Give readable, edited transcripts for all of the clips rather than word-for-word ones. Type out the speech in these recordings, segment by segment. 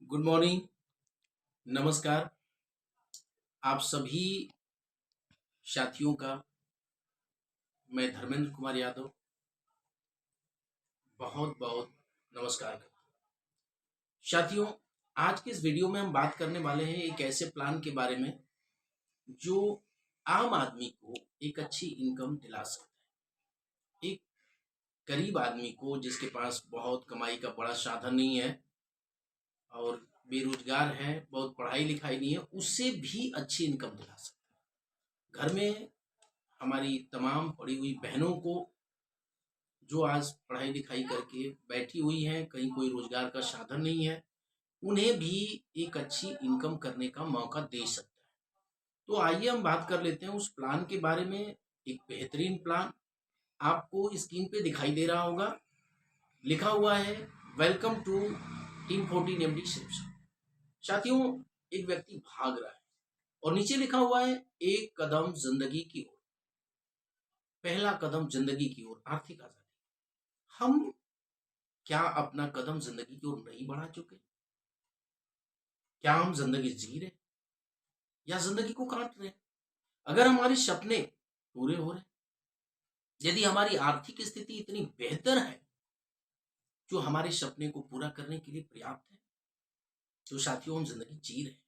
Good morning. नमस्कार। आप सभी साथियों का मैं धर्मेंद्र कुमार यादव बहुत बहुत नमस्कार करता हूं। साथियों, आज के इस वीडियो में हम बात करने वाले हैं एक ऐसे प्लान के बारे में जो आम आदमी को एक अच्छी इनकम दिला सकता है। एक गरीब आदमी को जिसके पास बहुत कमाई का बड़ा साधन नहीं है और बेरोजगार है, बहुत पढ़ाई लिखाई नहीं है, उससे भी अच्छी इनकम दिला सकता है। घर में हमारी तमाम पढ़ी हुई बहनों को जो आज पढ़ाई लिखाई करके बैठी हुई हैं, कहीं कोई रोजगार का साधन नहीं है, उन्हें भी एक अच्छी इनकम करने का मौका दे सकता है। तो आइए हम बात कर लेते हैं उस प्लान के बारे में। एक बेहतरीन प्लान आपको स्क्रीन पे दिखाई दे रहा होगा, लिखा हुआ है welcome to team 14 MD selection. साथियों, एक व्यक्ति भाग रहा है और नीचे लिखा हुआ है एक कदम जिंदगी की ओर। पहला कदम जिंदगी की ओर, आर्थिक आजादी। हम क्या अपना कदम जिंदगी की ओर नहीं बढ़ा चुके? क्या हम जिंदगी जी रहे या जिंदगी को काट रहे? अगर हमारे सपने पूरे हो रहे, यदि हमारी आर्थिक स्थिति इतनी बेहतर है जो हमारे सपने को पूरा करने के लिए पर्याप्त है, तो साथियों हम जिंदगी जी रहे हैं।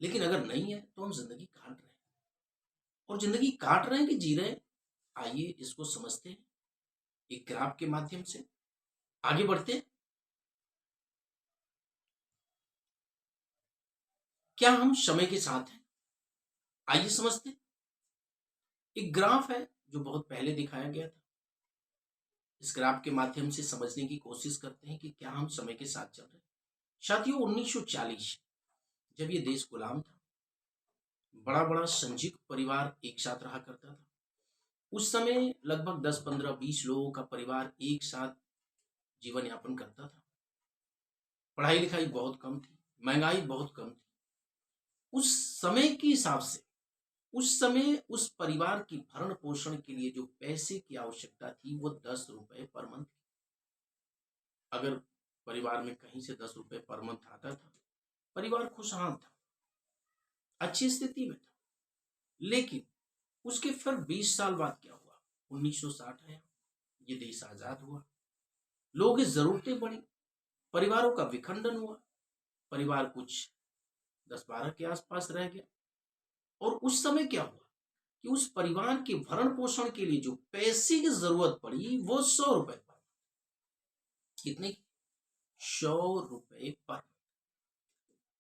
लेकिन अगर नहीं है तो हम जिंदगी काट रहे हैं। और जिंदगी काट रहे हैं कि जी रहे हैं, आइए इसको समझते हैं एक ग्राफ के माध्यम से। आगे बढ़ते हैं। क्या हम समय के साथ हैं? आइए समझते हैं। एक ग्राफ है जो बहुत पहले दिखाया गया था। इस ग्राफ के माध्यम से समझने की कोशिश करते हैं कि क्या हम समय के साथ चल रहे हैं। साथियों, 1940 जब ये देश गुलाम था, बड़ा बड़ा संयुक्त परिवार एक साथ रहा करता था। उस समय लगभग 10 15 20 लोगों का परिवार एक साथ जीवन यापन करता था। पढ़ाई लिखाई बहुत कम थी, महंगाई बहुत कम थी। उस समय के हिसाब से उस समय उस परिवार की भरण पोषण के लिए जो पैसे की आवश्यकता थी वो 10 रुपए पर मंथ। अगर परिवार में कहीं से 10 रुपए पर मंथ आता था, परिवार खुशहाल था, अच्छी स्थिति में था। लेकिन उसके फिर 20 साल बाद क्या हुआ? 1960 आया, ये देश आजाद हुआ, लोगों की जरूरतें बढ़ी, परिवारों का विखंडन हुआ, परिवार कुछ 10 12 के आसपास रह गया। और उस समय क्या हुआ कि उस परिवार के भरण पोषण के लिए जो पैसे की जरूरत पड़ी वो 100 रुपए पर। कितने की? 100 रुपए पर।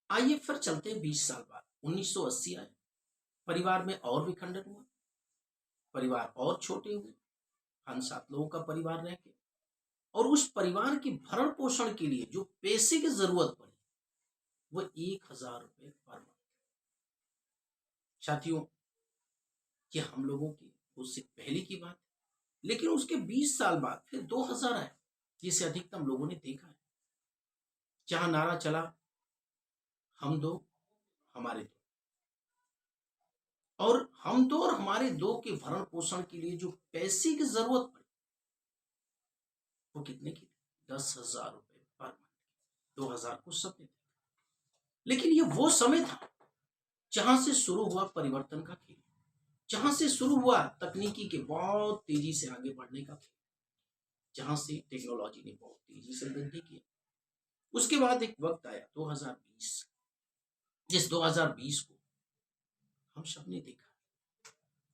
आइए फिर चलते हैं 20 साल बाद। 1980 आए, परिवार में और विखंडन हुआ, परिवार और छोटे हुए, 5 7 लोगों का परिवार रह गया। और उस परिवार की भरण पोषण के लिए जो पैसे की जरूरत पड़ी वो 1000 रुपए पर मंथ। साथियों, ये हम लोगों की उससे पहले की बात है। लेकिन उसके 20 साल बाद फिर 2000 आया, जिसे अधिकतम लोगों ने देखा है, जहां नारा चला हम दो हमारे दो। और हम दो और हमारे दो के भरण पोषण के लिए जो पैसे की जरूरत पड़ी वो कितने की? 10,000 रुपए पर मंथ। 2000 को सबने देखा। लेकिन ये वो समय था जहां से शुरू हुआ परिवर्तन का खेल, जहां से शुरू हुआ तकनीकी के बहुत तेजी से आगे बढ़ने का खेल, जहां से टेक्नोलॉजी ने बहुत तेजी से वृद्धि की। उसके बाद एक वक्त आया 2020, जिस 2020 को हम सबने देखा,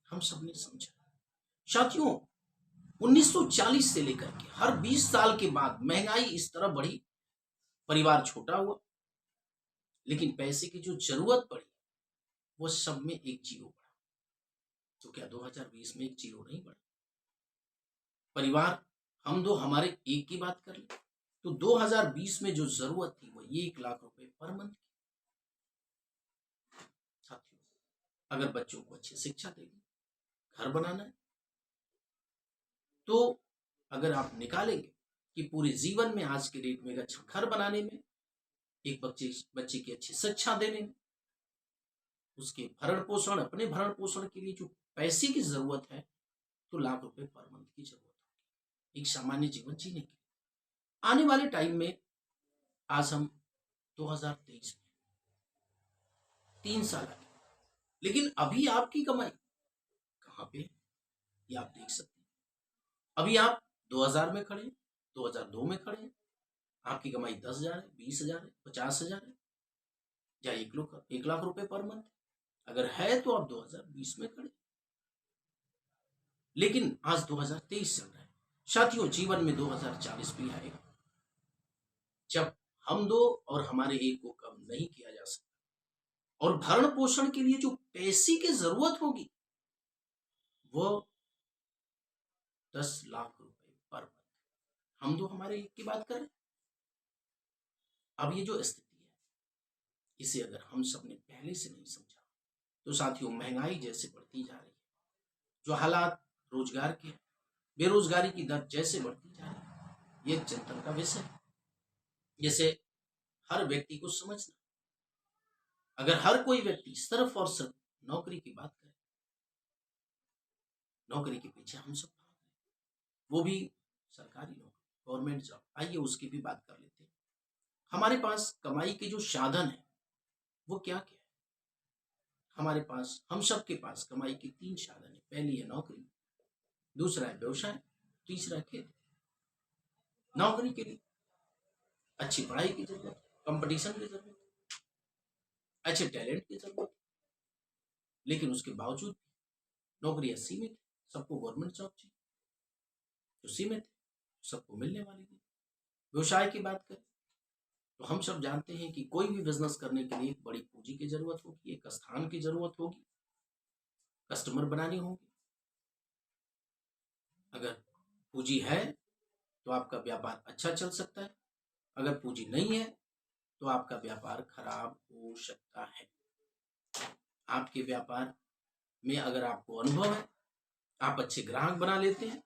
हम सबने समझा। साथियों, 1940 से लेकर के हर 20 साल के बाद महंगाई इस तरह बढ़ी, परिवार छोटा हुआ, लेकिन पैसे की जो जरूरत पड़ी वो सब में एक जीरो बढ़ा। तो क्या 2020 में एक जीरो नहीं बढ़ा? परिवार हम दो हमारे एक की बात कर ले तो 2020 में जो जरूरत थी वो 1 लाख रुपए पर मंथ की। साथियों, अगर बच्चों को अच्छी शिक्षा देनी, घर बनाना है, तो अगर आप निकालेंगे कि पूरे जीवन में आज के डेट में एक अच्छा घर बनाने में, एक बच्चे बच्चे की अच्छी शिक्षा देने में, उसके भरण पोषण, अपने भरण पोषण के लिए जो पैसे की जरूरत है, तो लाख रुपए पर मंथ की जरूरत होगी एक सामान्य जीवन जीने के लिए। आने वाले टाइम में आज हम 2023 में 3 साल आगे, लेकिन अभी आपकी कमाई कहाँ पे है ये आप देख सकते हैं। अभी आप 2000 में खड़े हैं, 2002 में खड़े हैं, आपकी कमाई 10,000 है, 20,000 है, 50,000 है, या 1 लाख रुपए पर मंथ अगर है तो आप 2020 में खड़े। लेकिन आज 2023 चल रहा है साथियों, जीवन में 2040 भी आएगा जब हम दो और हमारे एक को कम नहीं किया जा सकता, और भरण पोषण के लिए जो पैसे की जरूरत होगी वो 10 लाख रुपए पर मंथ। हम दो हमारे एक की बात करें। अब ये जो स्थिति है इसे अगर हम सब ने पहले से नहीं समझा तो साथियों, महंगाई जैसे बढ़ती जा रही है, जो हालात रोजगार के, बेरोजगारी की दर जैसे बढ़ती जा रही है, ये चिंतन का विषय है। जैसे हर व्यक्ति को समझना, अगर हर कोई व्यक्ति सिर्फ और सिर्फ नौकरी की बात करे, नौकरी के पीछे हम सब भाग रहे हैं, वो भी सरकारी नौकरी, गवर्नमेंट जॉब, आइए उसकी भी बात कर लेते हैं। हमारे पास कमाई के जो साधन है वो क्या क्या है? हमारे पास, हम सब के पास कमाई के 3 साधन है। पहली है नौकरी, दूसरा है व्यवसाय, तीसरा है खेती। नौकरी के लिए अच्छी पढ़ाई की जरूरत, कंपटीशन की जरूरत, अच्छे टैलेंट की जरूरत, लेकिन उसके बावजूद नौकरियां सीमित है। सबको गवर्नमेंट जॉब चाहिए जो सीमित है, सबको मिलने वाली नहीं। व्यवसाय की बात करें तो हम सब जानते हैं कि कोई भी बिजनेस करने के लिए एक बड़ी पूंजी की जरूरत होगी, एक स्थान की जरूरत होगी, कस्टमर बनाने होंगे। अगर पूंजी है तो आपका व्यापार अच्छा चल सकता है, अगर पूंजी नहीं है तो आपका व्यापार खराब हो सकता है। आपके व्यापार में अगर आपको अनुभव है, आप अच्छे ग्राहक बना लेते हैं,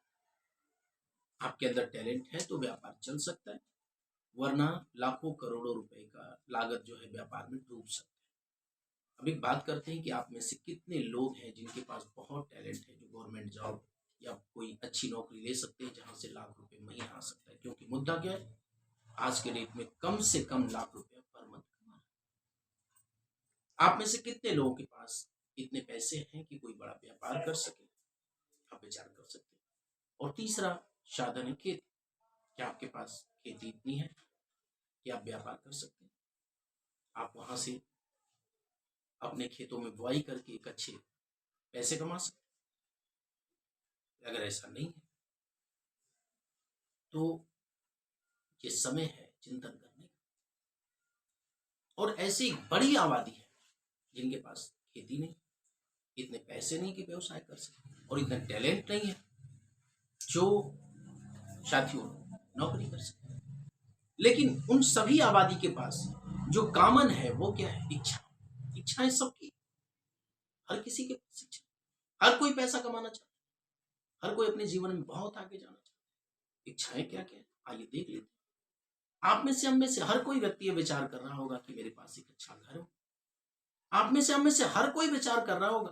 आपके अंदर टैलेंट है, तो व्यापार चल सकता है, वरना लाखों करोड़ों रुपए का लागत जो है व्यापार में डूब सकता है। अब एक बात करते हैं कि आप में से कितने लोग हैं जिनके पास बहुत टैलेंट है, जो गवर्नमेंट जॉब या कोई अच्छी नौकरी ले सकते हैं जहां से लाख रुपए महीना आ सकता है। क्योंकि मुद्दा क्या है, आज के डेट में कम से कम लाख रुपए पर मंथ कमाना। आप में से कितने लोगों के पास इतने पैसे हैं कि कोई बड़ा व्यापार कर सके? आप विचार कर सकते हैं। और तीसरा साधन है खेती। क्या आपके पास खेती इतनी है कि आप व्यापार कर सकते हैं? आप वहां से अपने खेतों में बुआई करके एक अच्छे पैसे कमा सकते हैं? अगर ऐसा नहीं है तो ये समय है चिंतन करने का। और ऐसी बड़ी आबादी है जिनके पास खेती नहीं, इतने पैसे नहीं कि व्यवसाय कर सके, और इतना टैलेंट नहीं है जो साथियों नौकरी कर सके। लेकिन उन सभी आबादी के पास जो कॉमन है वो क्या है? इच्छा। इच्छाएं सबकी, हर किसी के पास इच्छा, हर कोई पैसा कमाना चाहता है, हर कोई अपने जीवन में बहुत आगे जाना चाहता है। इच्छाएं क्या क्या है आइए देख लेते हैं। आप में से, हम में से हर कोई व्यक्ति ये विचार कर रहा होगा कि मेरे पास एक अच्छा घर हो। आप में से, हम में से हर कोई विचार कर रहा होगा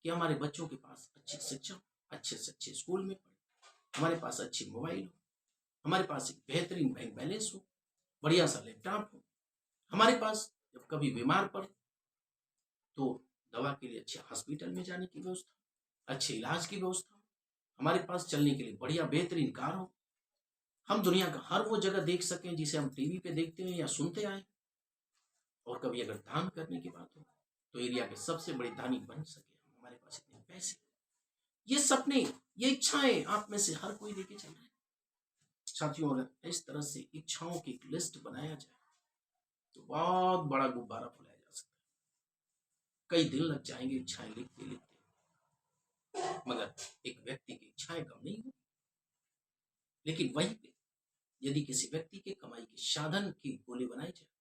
कि हमारे बच्चों के पास अच्छी शिक्षा हो, अच्छे से अच्छे स्कूल में पढ़े, हमारे पास अच्छी मोबाइल हो, हमारे पास एक बेहतरीन बैंक बैलेंस हो, बढ़िया सा लैपटॉप हो, हमारे पास जब कभी बीमार पड़े तो दवा के लिए अच्छे हॉस्पिटल में जाने की व्यवस्था, अच्छे इलाज की व्यवस्था हो, हमारे पास चलने के लिए बढ़िया बेहतरीन कार हो, हम दुनिया का हर वो जगह देख सकें जिसे हम टीवी पे देखते हैं या सुनते आए, और कभी अगर दान करने की बात हो तो एरिया के सबसे बड़े दानी बन सके, हमारे पास इतने पैसे। ये सपने, ये इच्छाएं आप में से हर कोई लेके चल रहा है। साथियों, अगर इस तरह से इच्छाओं की एक लिस्ट बनाया जाए तो बहुत बड़ा गुब्बारा फुलाया जा सकता है। कई दिन लग जाएंगे इच्छाएं लिखते लिखते, मगर एक व्यक्ति की इच्छाएं कम नहीं होगी। लेकिन वहीं पे यदि किसी व्यक्ति के कमाई के साधन की गोली बनाई जाए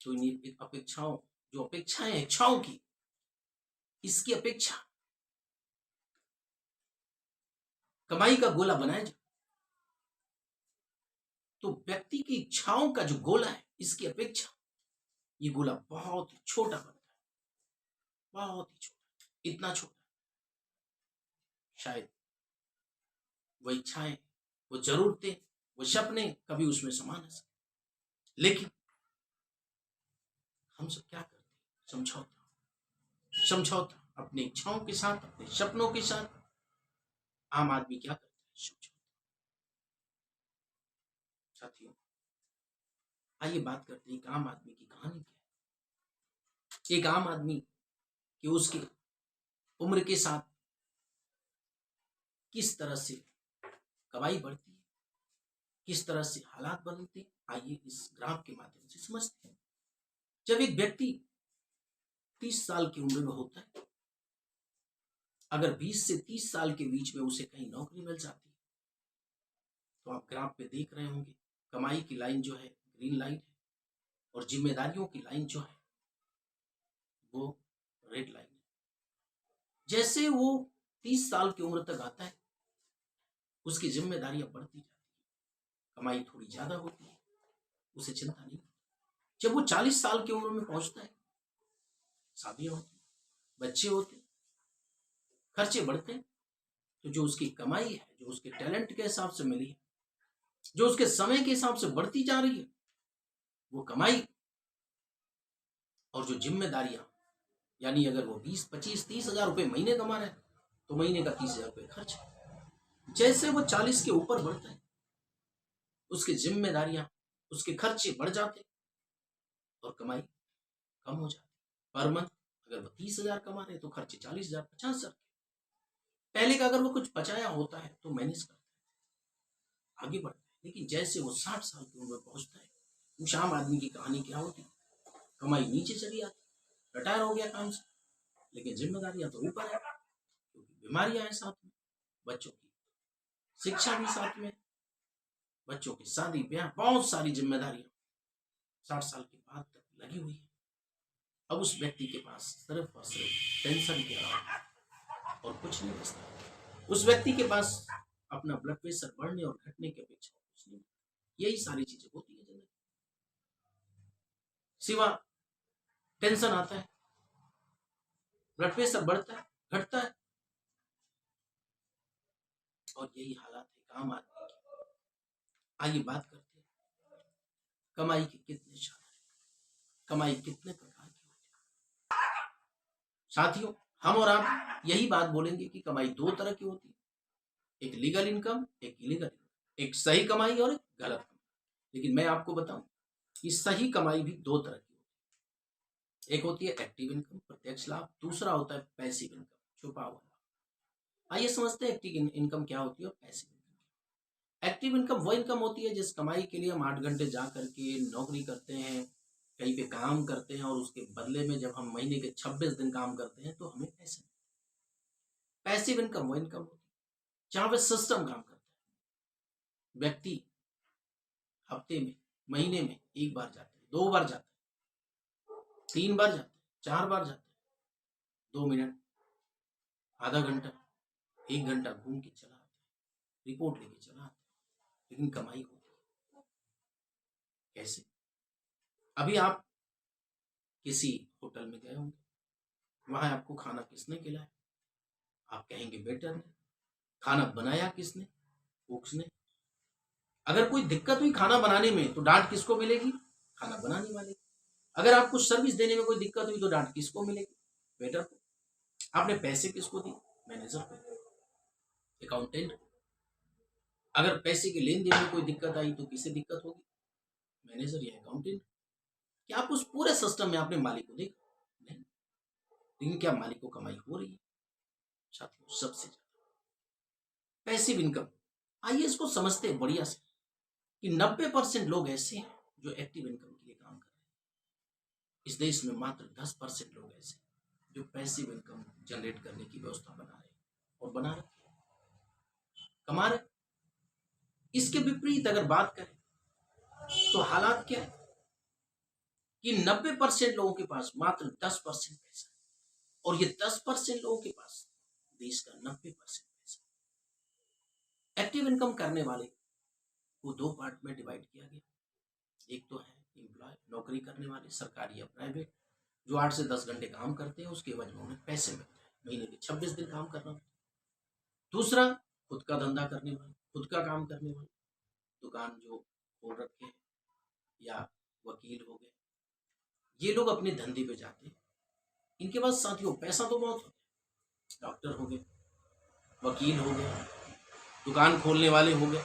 तो इन्हीं अपेक्षाओं, जो अपेक्षाएं इच्छाओं की, इसकी अपेक्षा कमाई का गोला बनाया जाए तो व्यक्ति की इच्छाओं का जो गोला है, इसकी अपेक्षा ये गोला बहुत ही छोटा बनता है, बहुत ही छोटा, इतना छोटा शायद वो इच्छाएं, वो जरूरतें, वो सपने कभी उसमें समा न सके। लेकिन हम सब क्या करते हैं? समझौता। समझौता अपनी इच्छाओं के साथ, अपने सपनों के साथ। आम आदमी क्या करता है? समझौता। साथियों, आइए बात करते हैं एक आम आदमी की कहानी क्या है। एक आम आदमी कि उसकी उम्र के साथ किस तरह से कमाई बढ़ती है, किस तरह से हालात बदलते हैं, आइए इस ग्राफ के माध्यम से समझते हैं। जब एक व्यक्ति 30 साल की उम्र में होता है, अगर 20 से 30 साल के बीच में उसे कहीं नौकरी मिल जाती है, तो आप ग्राफ पे देख रहे होंगे कमाई की लाइन जो है ग्रीन लाइन है और जिम्मेदारियों की लाइन जो है वो रेड लाइन है। जैसे वो 30 साल की उम्र तक आता है, उसकी जिम्मेदारियां बढ़ती जाती है, कमाई थोड़ी ज्यादा होती है, उसे चिंता नहीं। जब वो 40 साल की उम्र में पहुंचता है, शादियां होती हैं, बच्चे होते हैं, खर्चे बढ़ते हैं, तो जो उसकी कमाई है, जो उसके टैलेंट के हिसाब से मिली है, जो उसके समय के हिसाब से बढ़ती जा रही है, वो कमाई और जो जिम्मेदारियां, यानी अगर वो 20, 25, 30 हजार रुपये महीने कमा रहे हैं, तो महीने का 30 हजार रुपये खर्च। जैसे वो 40 के ऊपर बढ़ता है, उसकी जिम्मेदारियां, उसके खर्चे बढ़ जाते और कमाई कम हो जाती। पर मंथ अगर वो 30 हजार कमा रहे हैं तो खर्चे 40 हजार, 50 हजार। पहले का अगर वो कुछ बचाया होता है तो मैनेज करता है, आगे बढ़ता है। लेकिन जैसे वो 60 साल की उम्र में पहुंचता है, उस आम आदमी की कहानी क्या होती? कमाई नीचे चली आती, रिटायर हो गया काम से, लेकिन जिम्मेदारियां तो ऊपर है, क्योंकि बीमारियां हैं साथ में, बच्चों की शिक्षा भी साथ में, बच्चों की शादी ब्याह, बहुत सारी जिम्मेदारियां 60 साल के बाद तक लगी हुई है। अब उस व्यक्ति के पास सिर्फ और सिर्फ टेंशन के अलावा और कुछ नहीं बचता। उस व्यक्ति के पास अपना ब्लड प्रेशर बढ़ने और घटने की अपेक्षा कुछ नहीं। यही सारी चीजें होती है जिंदगी, सिवा टेंशन आता है, ब्लड प्रेशर बढ़ता है, घटता है, और यही हालात है आम आदमी की। आइए बात करते हैं कमाई के कितने साधन, कमाई कितने प्रकार की होती है। साथियों, हम और आप यही बात बोलेंगे कि कमाई दो तरह की होती है, एक लीगल इनकम, एक इलीगल इनकम, एक सही कमाई और एक गलत कमाई। लेकिन मैं आपको बताऊं कि सही कमाई भी दो तरह की होती है। एक होती है एक्टिव इनकम, प्रत्यक्ष लाभ, दूसरा होता है पैसिव इनकम, छुपा हुआ लाभ। आइए समझते हैं एक्टिव इनकम क्या होती है और पैसिव इनकम। एक्टिव इनकम वो इनकम होती है जिस कमाई के लिए हम 8 घंटे जा करके नौकरी करते हैं, कहीं पे काम करते हैं, और उसके बदले में जब हम महीने के 26 दिन काम करते हैं तो हमें पैसे। पैसिव इनकम वो इनकम होती है जहां पे सिस्टम काम करता है। व्यक्ति हफ्ते में, महीने में एक बार जाता है, 2 बार जाता है, 3 बार जाता है, 4 बार जाता है, 2 मिनट, आधा घंटा, 1 घंटा घूम के चला आता है, रिपोर्ट लेके चला आता है, लेकिन कमाई होती है कैसे? अभी आप किसी होटल में गए होंगे, वहां आपको खाना किसने खिलाया? आप कहेंगे वेटर ने। खाना बनाया किसने? कुक्स ने। अगर कोई दिक्कत हुई खाना बनाने में तो डांट किसको मिलेगी? खाना बनाने वाले। अगर आपको सर्विस देने में कोई दिक्कत हुई तो डांट किसको मिलेगी? वेटर को। आपने पैसे किसको दिए? मैनेजर को, अकाउंटेंट को। अगर पैसे के लेन देन में कोई दिक्कत आई तो किसे दिक्कत होगी? मैनेजर या अकाउंटेंट। क्या आप उस पूरे सिस्टम में आपने मालिक को देखा? नहीं। लेकिन क्या मालिक को कमाई हो रही है? साथियों, सबसे ज्यादा पैसिव इनकम। आइए इसको समझते हैं बढ़िया से कि 90% लोग ऐसे हैं जो एक्टिव इनकम के लिए काम कर रहे हैं। इस देश में मात्र 10% लोग ऐसे हैं जो पैसिव इनकम जनरेट करने की व्यवस्था बना रहे हैं और बना रखे हैं, कमा रहे। इसके विपरीत अगर बात करें तो हालात क्या है कि 90% लोगों के पास मात्र 10% पैसा है, और ये 10% लोगों के पास देश का 90% पैसा। एक्टिव इनकम करने वाले को दो पार्ट में डिवाइड किया गया। एक तो है एम्प्लॉय, नौकरी करने वाले, सरकारी या प्राइवेट, जो 8 से 10 घंटे काम करते हैं, उसके एवज में उन्हें पैसे मिलते हैं, महीने के 26 दिन काम करना होता है। दूसरा, खुद का धंधा करने वाले, खुद का काम करने वाले, दुकान जो खोल रखे हैं, या वकील हो गए, ये लोग अपने धंधे पे जाते हैं। इनके पास साथियों पैसा तो बहुत होता है, डॉक्टर हो गए, वकील हो गए, दुकान खोलने वाले हो गए,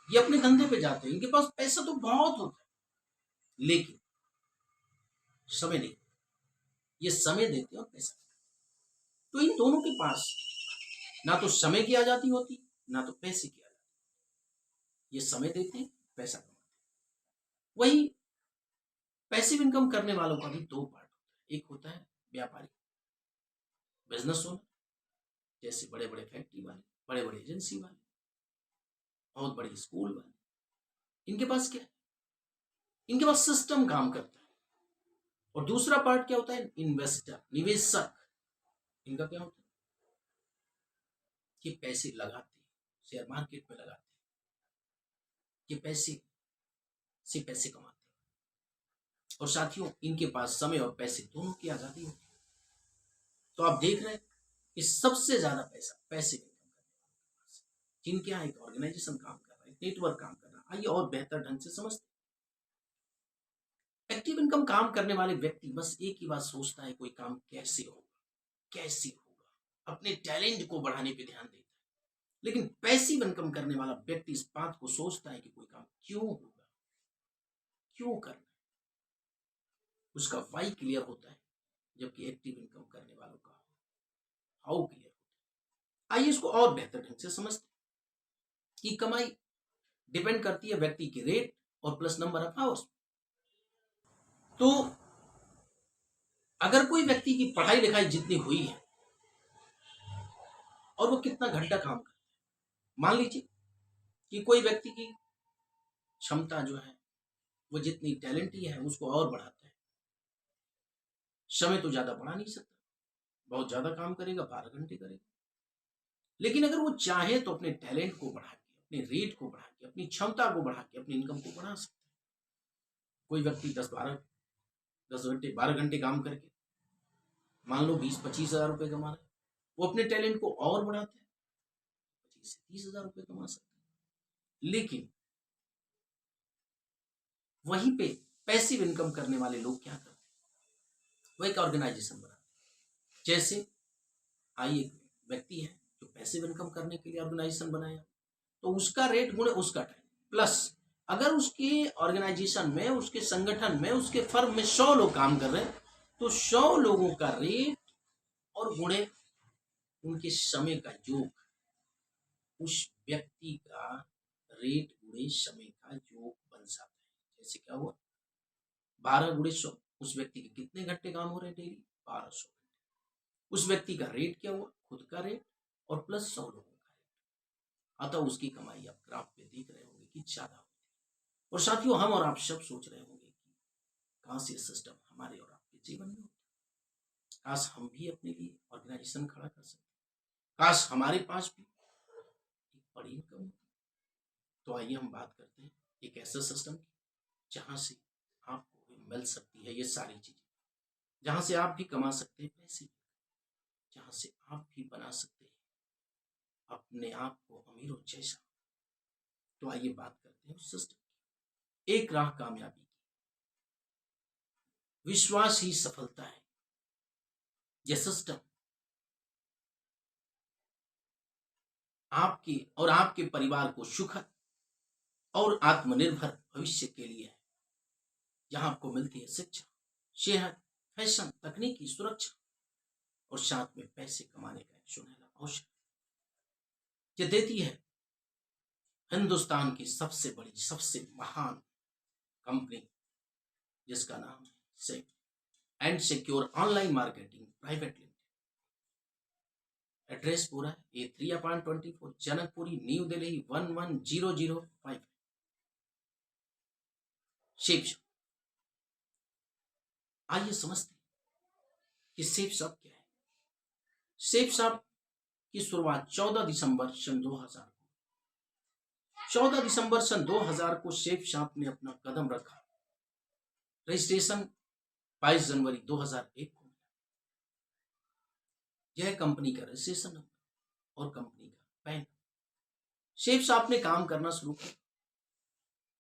ये अपने धंधे पे जाते हैं, इनके पास पैसा तो बहुत होता है, लेकिन समय नहीं। ये समय देते हैं और पैसा। तो इन दोनों के पास ना तो समय की आजादी होती, ना तो पैसे की आजादी। ये समय देते हैं, पैसा कमाते हैं। वही पैसिव इनकम करने वालों का भी दो पार्ट होता है। एक होता है व्यापारी, बिजनेस ओनर, जैसे बड़े बड़े फैक्ट्री वाले, बड़े बड़े एजेंसी वाले, बहुत बड़े स्कूल वाले। इनके पास क्या है? इनके पास सिस्टम काम करता है। और दूसरा पार्ट क्या होता है? इन्वेस्टर, निवेशक। इनका क्या होता है कि पैसे लगाते हैं, शेयर मार्केट में लगाते हैं, ये पैसे से पैसे कमाते हैं। और साथियों इनके पास समय और पैसे दोनों की आजादी होती है। तो आप देख रहे हैं कि सबसे ज्यादा पैसा पैसे इनकम करने वालों के पास है। जिनके यहाँ एक ऑर्गेनाइजेशन काम कर रहा है, नेटवर्क काम कर रहा है। आइए और बेहतर ढंग से समझते हैं। एक्टिव इनकम काम करने वाले व्यक्ति बस एक ही बात सोचता है, कोई काम कैसे होगा, कैसे होगा, अपने टैलेंट को बढ़ाने पे ध्यान देता है। लेकिन पैसिव इनकम करने वाला व्यक्ति इस बात को सोचता है कि कोई काम क्यों होगा, क्यों करना है। उसका वाई क्लियर होता है, जबकि एक्टिव इनकम करने वालों का हाउ क्लियर होता है। आइए इसको और बेहतर ढंग से समझते हैं कि कमाई डिपेंड करती है व्यक्ति के रेट और प्लस नंबर ऑफ आवर्स। तो अगर कोई व्यक्ति की पढ़ाई लिखाई जितनी हुई है और वो कितना घंटा काम करता है, मान लीजिए कि कोई व्यक्ति की क्षमता जो है वो जितनी टैलेंटी है उसको और बढ़ाता है। समय तो ज्यादा बढ़ा नहीं सकता, बहुत ज्यादा काम करेगा, 12 घंटे करेगा। लेकिन अगर वो चाहे तो अपने टैलेंट को बढ़ा के, अपने रेट को बढ़ा के, अपनी क्षमता को बढ़ा के अपनी इनकम को बढ़ा सकता है। कोई व्यक्ति 10 घंटे 12 घंटे काम करके मान लो 20-25 हज़ार रुपये कमा रहा है, वो अपने टैलेंट को और बढ़ाता है, 25 से 30 हज़ार रुपये कमा सकता है। लेकिन वहीं पे पैसिव इनकम करने वाले लोग क्या करते हैं? वो एक ऑर्गेनाइजेशन बनाते हैं। जैसे आई एक व्यक्ति है जो पैसिव इनकम करने के लिए ऑर्गेनाइजेशन बनाया, तो उसका रेट गुणे उसका टाइम, प्लस अगर उसके ऑर्गेनाइजेशन में, उसके संगठन में, उसके फर्म में 100 लोग काम कर रहे हैं, तो 100 लोगों का रेट और गुणे उनके समय का योग, उस व्यक्ति का रेट गुणे समय का योग बन जाता है। जैसे क्या हुआ, 12 गुणे 100, उस व्यक्ति के कितने घंटे काम हो रहे हैं डेली? 1200 घंटे। उस व्यक्ति का रेट क्या हुआ? खुद का रेट और प्लस 100 लोगों का रेट। अतः उसकी कमाई आप ग्राफ पे देख रहे होंगे कि ज्यादा होती है। और साथियों हम और आप सब सोच रहे होंगे कि काश ये सिस्टम हमारे और आपके जीवन में होता, काश हम भी अपने लिए ऑर्गेनाइजेशन खड़ा कर सकते, काश हमारे पास भी एक बड़ी इनकम होती। तो आइए हम बात करते हैं एक ऐसा सिस्टम की जहां से आपको भी मिल सकती है ये सारी चीजें, जहां से आप भी कमा सकते हैं पैसे, जहां से आप भी बना सकते हैं अपने आप को अमीरों जैसा। तो आइए बात करते हैं उस सिस्टम की। एक राह कामयाबी की, विश्वास ही सफलता है। यह सिस्टम आपके और आपके परिवार को सुखद और आत्मनिर्भर भविष्य के लिए है, जहां आपको मिलती है शिक्षा, सेहत, फैशन, तकनीकी, सुरक्षा और साथ में पैसे कमाने का एक सुनहरा अवसर। ये देती है हिंदुस्तान की सबसे बड़ी, सबसे महान कंपनी, जिसका नाम है safe and secure online marketing private limited. Address पूरा है A3/24, Janakpuri, new Delhi 11005। Safe shop. आइए समझते हैं कि सेफ शॉप क्या है। सेफ शॉप की शुरुआत 14 दिसंबर सन 2000 को, 14 दिसंबर सन 2000 को सेफ शॉप ने अपना कदम रखा। रजिस्ट्रेशन 22 जनवरी 2001 को। यह कंपनी का रजिस्ट्रेशन नंबर और कंपनी का पैन। सेफ शॉप ने काम करना शुरू किया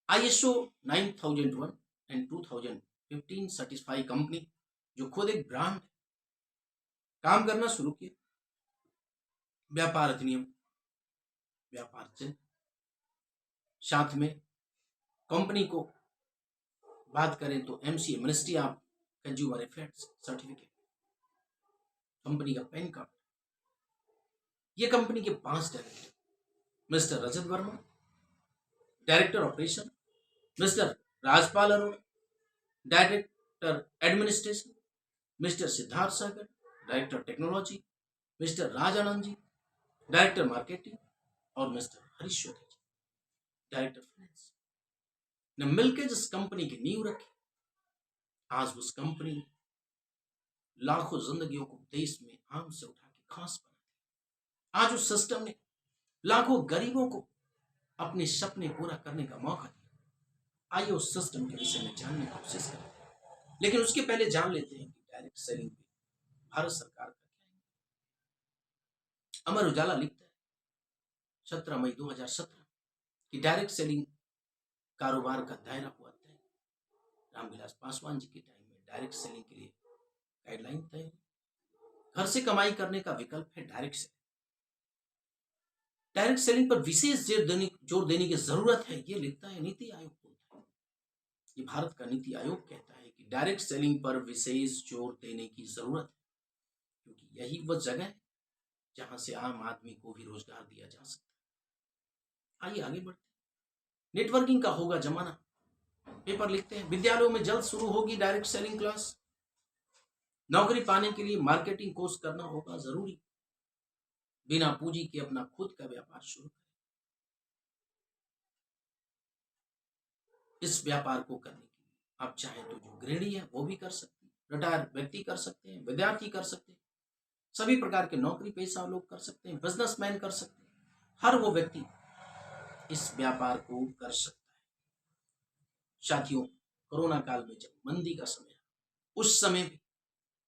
ISO 9001 एंड 2015 15 सर्टिफाई कंपनी जो खुद एक ब्रांड काम करना शुरू किया। व्यापार अधिनियम, व्यापार चिन्ह, साथ में कंपनी को बात करें तो MCA, ministry of consumer affairs certificate, company का पैन कार्ड। ये कंपनी के 5 director, mister Rajat Verma director operation, mister Rajpal Arora director administration, mister Siddharth Sagar director technology, mister Raj Anand ji director marketing और mister Harish Chaudhary ji director finance ने मिलकर जिस कंपनी की नींव रखी, आज उस कंपनी ने लाखों जिंदगियों को देश में आम से उठा के खास बना दिया। आज उस सिस्टम ने लाखों गरीबों को अपने सपने पूरा करने का मौका दिया। आइए उस सिस्टम के विषय में जानने की कोशिश करें, लेकिन उसके पहले जान लेते हैं कि डायरेक्ट सेलिंग पे भारत सरकार का क्या है। अमर उजाला लिखता है 17 मई 2017 कि डायरेक्ट सेलिंग कारोबार का दायरा हुआ तय। रामविलास पासवान जी के टाइम में डायरेक्ट सेलिंग के लिए गाइडलाइन तय। घर से कमाई करने का विकल्प है डायरेक्ट सेलिंग। डायरेक्ट सेलिंग पर विशेष जोर देने की जरूरत है, ये लिखता है नीति आयोग बोलता है। ये भारत का नीति आयोग कहता है कि डायरेक्ट सेलिंग पर विशेष जोर देने की जरूरत है, क्योंकि यही वह जगह है जहां से आम आदमी को भी रोजगार दिया जा सकता है। आइए आगे बढ़ते हैं। नेटवर्किंग का होगा जमाना। पेपर लिखते हैं विद्यालयों में जल्द शुरू होगी डायरेक्ट सेलिंग क्लास। नौकरी पाने के लिए मार्केटिंग कोर्स करना होगा जरूरी। बिना पूंजी के अपना खुद का व्यापार शुरू करें। इस व्यापार को करने के लिए आप चाहें तो जो गृहिणी है वो भी कर सकते हैं, रिटायर व्यक्ति कर सकते हैं, विद्यार्थी कर सकते हैं, सभी प्रकार के नौकरी पेशा लोग कर सकते हैं, बिजनेसमैन कर सकते हैं। हर वो व्यक्ति इस व्यापार को कर सकता है। साथियों, कोरोना काल में जब मंदी का समय, उस समय भी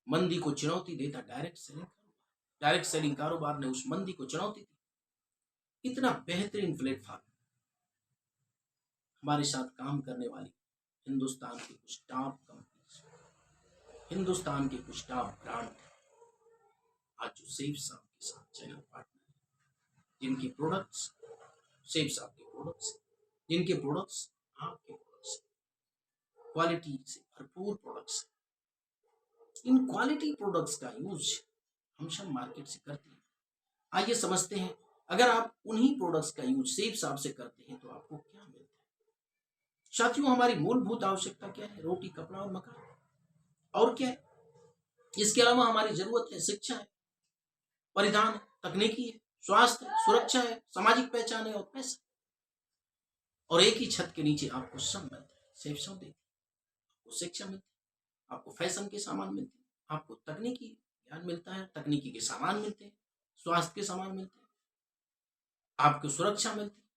मंदी को चुनौती देता डायरेक्ट सेलिंग कारोबार ने उस मंदी को चुनौती दी। इतना बेहतरीन प्लेटफॉर्म हमारे साथ काम करने वाली हिंदुस्तान की कुछ टॉप कंपनीज, हिंदुस्तान के कुछ टॉप ब्रांड आज जो सेफ साहब के साथ चैनल पार्टनर है, जिनकी प्रोडक्ट्स सेफ साहब के प्रोडक्ट्स, जिनके प्रोडक्ट्स आपके प्रोडक्ट्स, क्वालिटी से भरपूर प्रोडक्ट्स। इन क्वालिटी प्रोडक्ट्स का यूज हम सब मार्केट से करते हैं। आइए समझते हैं, अगर आप उन्हीं प्रोडक्ट्स का यूज सेफ साहब से करते हैं तो आपको क्या मिलता है। साथियों, हमारी मूलभूत आवश्यकता क्या है? रोटी, कपड़ा और मकान। और क्या है? इसके अलावा हमारी जरूरत है शिक्षा है, परिधान है, तकनीकी है, स्वास्थ्य है, सुरक्षा है, सामाजिक पहचान है और पैसा। और एक ही छत के नीचे आपको सब मिलता है। सेफ साहब देती है, आपको शिक्षा मिलती है, आपको फैशन के सामान मिलते हैं, आपको तकनीकी ज्ञान मिलता है, तकनीकी के सामान मिलते हैं, स्वास्थ्य के सामान मिलते हैं, आपको सुरक्षा मिलती है,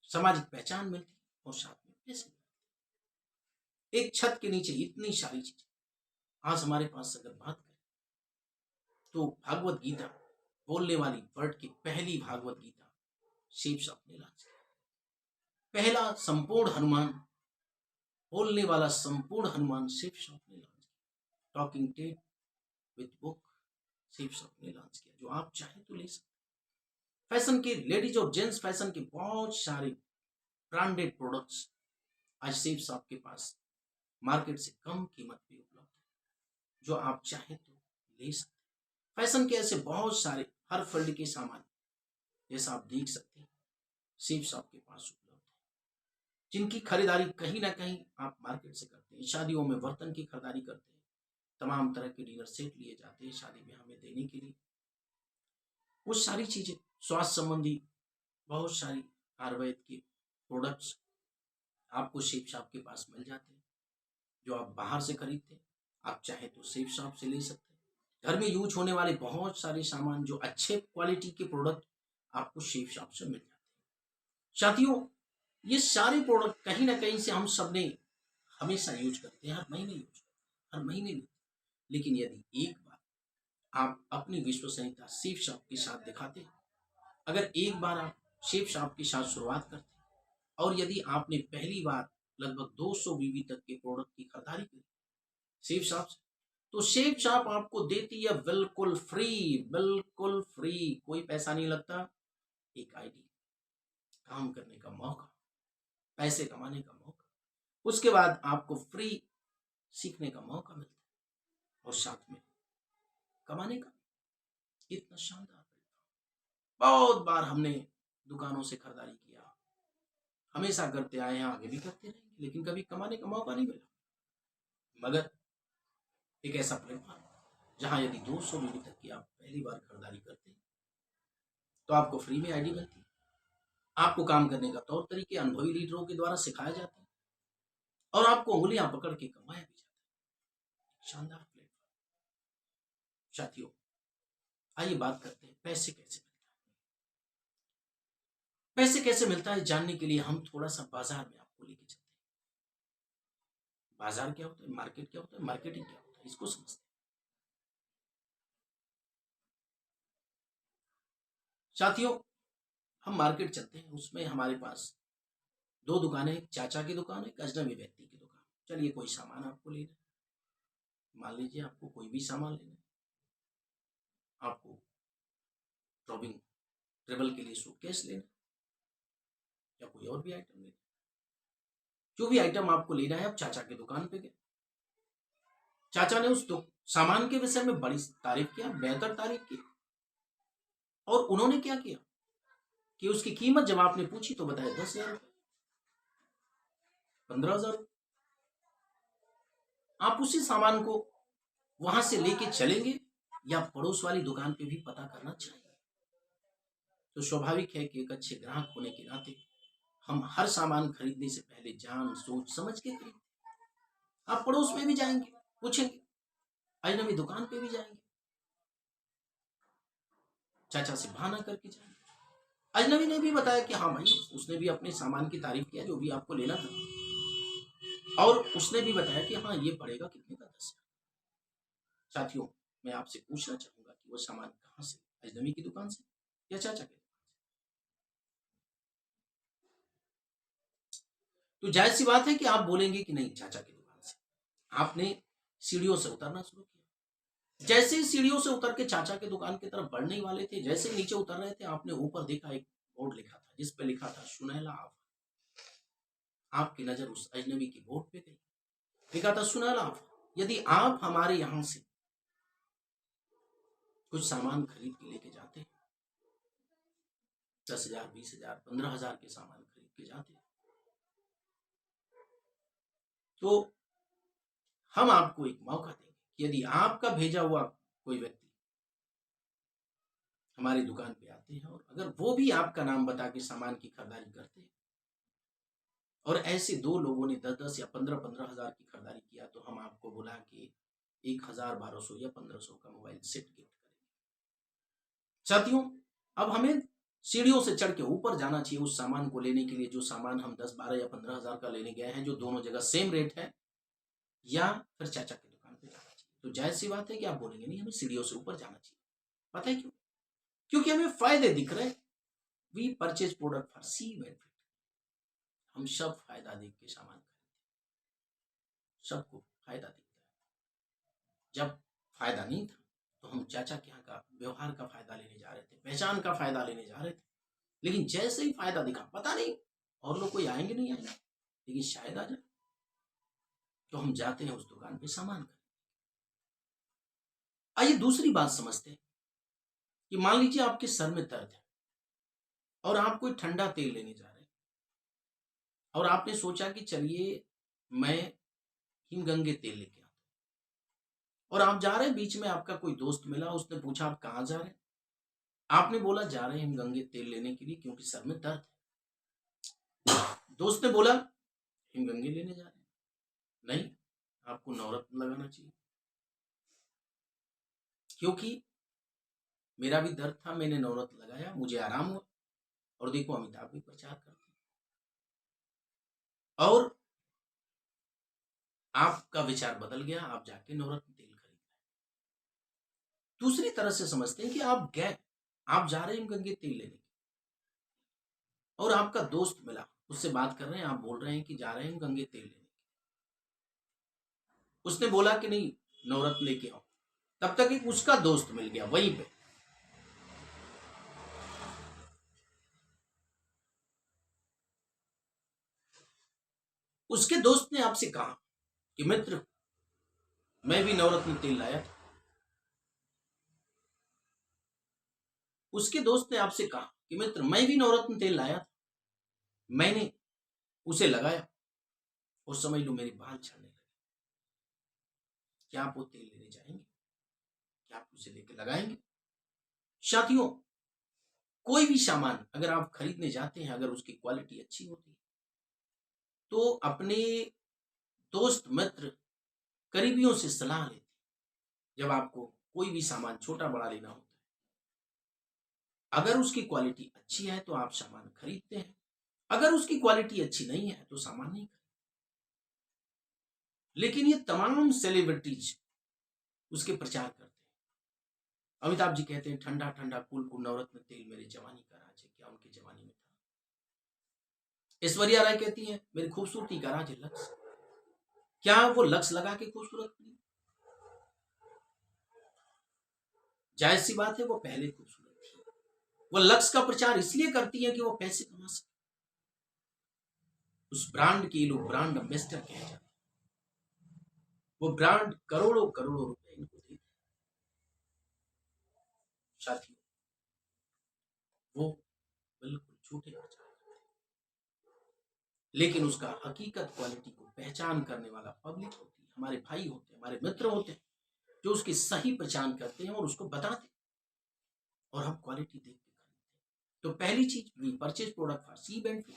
सामाजिक पहचान मिलती है और साथ में पैसे मिलते हैं। एक छत के नीचे इतनी सारी चीजें। आज हमारे पास अगर बात करें तो भागवत गीता बोलने वाली वर्ल्ड की पहली भागवत गीता शिव साहब ने लॉन्च की। पहला संपूर्ण हनुमान बोलने वाला संपूर्ण हनुमान शिव साहब ने लॉन्च किया। Talking Ted with book Shiv साहब ने लॉन्च किया, जो आप चाहे तो ले सकते। फैशन के लेडीज और जेंट्स फैशन के बहुत सारे ब्रांडेड प्रोडक्ट्स आज शिव साहब के पास मार्केट से कम कीमत पे उपलब्ध है, जो आप चाहे तो ले सकते। फैशन के ऐसे बहुत सारे हर फील्ड के सामान जैसा आप देख सकते हैं शिव साहब के पास उपलब्ध है, जिनकी खरीदारी कहीं ना कहीं आप मार्केट से करते हैं। शादियों में बर्तन की खरीदारी करते हैं, तमाम तरह के डिनर सेट लिए जाते हैं शादी में हमें देने के लिए। वो सारी चीजें स्वास्थ्य संबंधी बहुत सारी आयुर्वेद के प्रोडक्ट्स आपको शिव साहब के पास मिल जाते हैं, जो आप बाहर से खरीदते हैं आप चाहे तो शिव साहब से ले सकते हैं। घर में यूज होने वाले बहुत सारे सामान जो अच्छे क्वालिटी के प्रोडक्ट आपको शिव साहब से मिल जाते हैं। साथियों, ये सारे प्रोडक्ट कहीं ना कहीं से हम सब ने हमेशा यूज करते हैं, हर महीने यूज करते हैं, हर महीने लेते हैं। लेकिन यदि एक बार आप अपनी विश्वसनीयता शिव साहब के साथ दिखाते हैं, अगर एक बार आप शिव साहब के साथ शुरुआत करते हैं और यदि आपने पहली बार लगभग 200 बीबी तक के प्रोडक्ट की खरीदारी करी शेफ शॉप से। तो शेफ शॉप आपको देती है बिल्कुल फ्री, बिल्कुल फ्री, कोई पैसा नहीं लगता, एक आईडी, काम करने का मौका, पैसे कमाने का मौका, उसके बाद आपको फ्री सीखने का मौका मिलता है और साथ में कमाने का। इतना शानदार प्लेटफॉर्म। बहुत बार हमने दुकानों से खरीदारी किया, हमेशा करते आए हैं, आगे भी करते रहेंगे, लेकिन कभी कमाने का मौका नहीं मिला। मगर एक ऐसा प्लेटफॉर्म जहां यदि 200 बीबी तक की आप पहली बार खरीदारी करते हैं तो आपको फ्री में आईडी मिलती है, आपको काम करने का तौर तरीके अनुभवी लीडरों के द्वारा सिखाया जाता है और आपको उंगलियां पकड़ के कमाया भी जाता है। शानदार प्लेटफॉर्म। साथियों, आइए बात करते हैं पैसे कैसे मिलता है। पैसे कैसे मिलता है जानने के लिए हम थोड़ा सा बाजार में आपको लेके चलते हैं। बाजार क्या होता है, मार्केट क्या होता है, मार्केटिंग क्या होता है, इसको समझते हैं। साथियों, हम मार्केट चलते हैं, उसमें हमारे पास दो दुकानें, एक चाचा की दुकान, एक अजनबी व्यक्ति की दुकान। चलिए, कोई सामान आपको लेना है, मान लीजिए आपको कोई भी सामान लेना है, आपको ट्रॉबिंग ट्रेवल के लिए सूटकेस लेना है या कोई और भी आइटम लेना है, जो भी आइटम आपको लेना है, आप चाचा की दुकान पे गए। चाचा ने उस सामान के विषय में बड़ी तारीफ किया, बेहतर तारीफ की, और उन्होंने क्या किया कि उसकी कीमत जब आपने पूछी तो बताया 10,000 रुपये, 15,000। आप उसी सामान को वहां से लेके चलेंगे या पड़ोस वाली दुकान पे भी पता करना चाहिए। तो स्वाभाविक है कि एक अच्छे ग्राहक होने के नाते हम हर सामान खरीदने से पहले जान सोच समझ के खरीदें। आप पड़ोस में भी जाएंगे, पूछेंगे, अजनबी दुकान पे भी जाएंगे, चाचा से बहाना करके जाएंगे। अजनबी ने भी बताया कि हाँ भाई, उसने भी अपने सामान की तारीफ किया जो भी आपको लेना था, और उसने भी बताया कि हाँ ये पड़ेगा कितने का, 10,000। साथियों, मैं आपसे पूछना चाहूंगा कि वो सामान कहाँ से, अजनबी की दुकान से या चाचा की दुकान से? तो जाहिर सी बात है कि आप बोलेंगे कि नहीं, चाचा की दुकान से। आपने सीढ़ियों से उतरना शुरू किया, जैसे ही सीढ़ियों से उतर के चाचा की दुकान की तरफ बढ़ने ही वाले थे, जैसे ही नीचे उतर रहे थे, आपने ऊपर देखा एक बोर्ड लिखा था जिस पे लिखा था सुनहला ऑफर। आपकी नजर उस अजनबी की बोर्ड पे गई, लिखा था सुनहला ऑफर। यदि आप हमारे यहां से कुछ सामान खरीद के लेके जाते हैं, 10,000, 20,000, 15,000 के सामान खरीद के जाते हैं, तो हम आपको एक मौका देंगे कि यदि आपका भेजा हुआ कोई व्यक्ति हमारी दुकान पे आते हैं और अगर वो भी आपका नाम बता के सामान की खरीदारी करते हैं, और ऐसे दो लोगों ने 10-10 या 15-15 हजार की खरीदारी किया, तो हम आपको बुला के 1,000, 1,200 या 1,500 का मोबाइल सेट गिफ्ट करेंगे। साथियों, अब हमें सीढ़ियों से चढ़ के ऊपर जाना चाहिए उस सामान को लेने के लिए, जो सामान हम 10, 12 या 15,000 का लेने गए हैं, जो दोनों जगह सेम रेट है, या फिर चाचा की दुकान पे जाना चाहिए। तो जाहिर सी बात है कि आप बोलेंगे नहीं, हमें सीढ़ियों से ऊपर जाना चाहिए। पता है क्यों? क्योंकि हमें फायदे दिख रहे हैं। We purchase product for the benefit. हम सब फायदा देख के सामान खरीदते हैं, सबको फायदा दिखता है। जब फायदा नहीं था तो हम चाचा के यहाँ का व्यवहार का फायदा लेने जा रहे थे, पहचान का फायदा लेने जा रहे थे, लेकिन जैसे ही फायदा दिखा, पता नहीं और लोग कोई आएंगे नहीं आएंगे, लेकिन शायद आ जाए, तो हम जाते हैं उस दुकान पे सामान खरीदने। आइए दूसरी बात समझते हैं कि मान लीजिए आपके सर में दर्द है और आप कोई ठंडा तेल लेने जा रहे हैं, और आपने सोचा कि चलिए मैं हिमगंगे तेल लेके आता हूं, और आप जा रहे हैं, बीच में आपका कोई दोस्त मिला, उसने पूछा आप कहाँ जा रहे हैं, आपने बोला जा रहे हैं हिमगंगे तेल लेने के लिए क्योंकि सर में दर्द है। दोस्त ने बोला हिमगंगे लेने जा रहे हैं, नहीं, आपको नवरत्न लगाना चाहिए, क्योंकि मेरा भी दर्द था, मैंने नवरत्न लगाया, मुझे आराम हुआ, और देखो अमिताभ भी प्रचार करते हैं, और आपका विचार बदल गया, आप जाके नवरत्न तेल खरीद रहे हैं। दूसरी तरह से समझते हैं कि आप गए, आप जा रहे हैं गंगे तेल लेने, और आपका दोस्त मिला, उससे बात कर रहे हैं, आप बोल रहे हैं कि जा रहे हैं गंगे तेल लेने। उसने बोला कि नहीं नवरत्न लेके आओ, तब तक एक उसका दोस्त मिल गया वहीं पे। उसके दोस्त ने आपसे कहा कि मित्र मैं भी नवरत्न तेल लाया था। उसके दोस्त ने आपसे कहा कि मित्र मैं भी नवरत्न तेल लाया था, मैंने उसे लगाया और समझ लो मेरे बाल झड़ने लगे। क्या आप वो तेल लेने जाएंगे? क्या आप उसे लेके लगाएंगे? साथियों, कोई भी सामान अगर आप खरीदने जाते हैं, अगर उसकी क्वालिटी अच्छी होती है तो अपने दोस्त मित्र करीबियों से सलाह लेते हैं। जब आपको कोई भी सामान छोटा बड़ा लेना होता है, अगर उसकी क्वालिटी अच्छी है तो आप सामान खरीदते हैं, अगर उसकी क्वालिटी अच्छी नहीं है तो सामान नहीं खरीदते। लेकिन ये तमाम सेलिब्रिटीज उसके प्रचार करते हैं। अमिताभ जी कहते हैं ठंडा ठंडा कूल कूल नवरत्न तेल मेरे जवानी का राज है। क्या उनके जवानी में था? ऐश्वर्या राय कहती है मेरी खूबसूरती का राज है लक्स। क्या वो लक्स लगा के खूबसूरत बनी? जाहिर सी बात है वो पहले खूबसूरत थी। वो लक्स का प्रचार इसलिए करती है कि वो पैसे कमा सके। उस ब्रांड के लोग ब्रांड एम्बेसडर कहे जाते हैं। वो ब्रांड करोड़ों करोड़ों रुपए इनको देते हैं। साथियों, वो बिल्कुल झूठे प्रचार करते हैं, लेकिन उसका हकीकत क्वालिटी को पहचान करने वाला पब्लिक होती है, हमारे भाई होते हैं, हमारे मित्र होते हैं, जो उसकी सही पहचान करते हैं और उसको बताते हैं और हम क्वालिटी देख के खरीदते हैं। तो पहली चीज we purchase product for the benefit,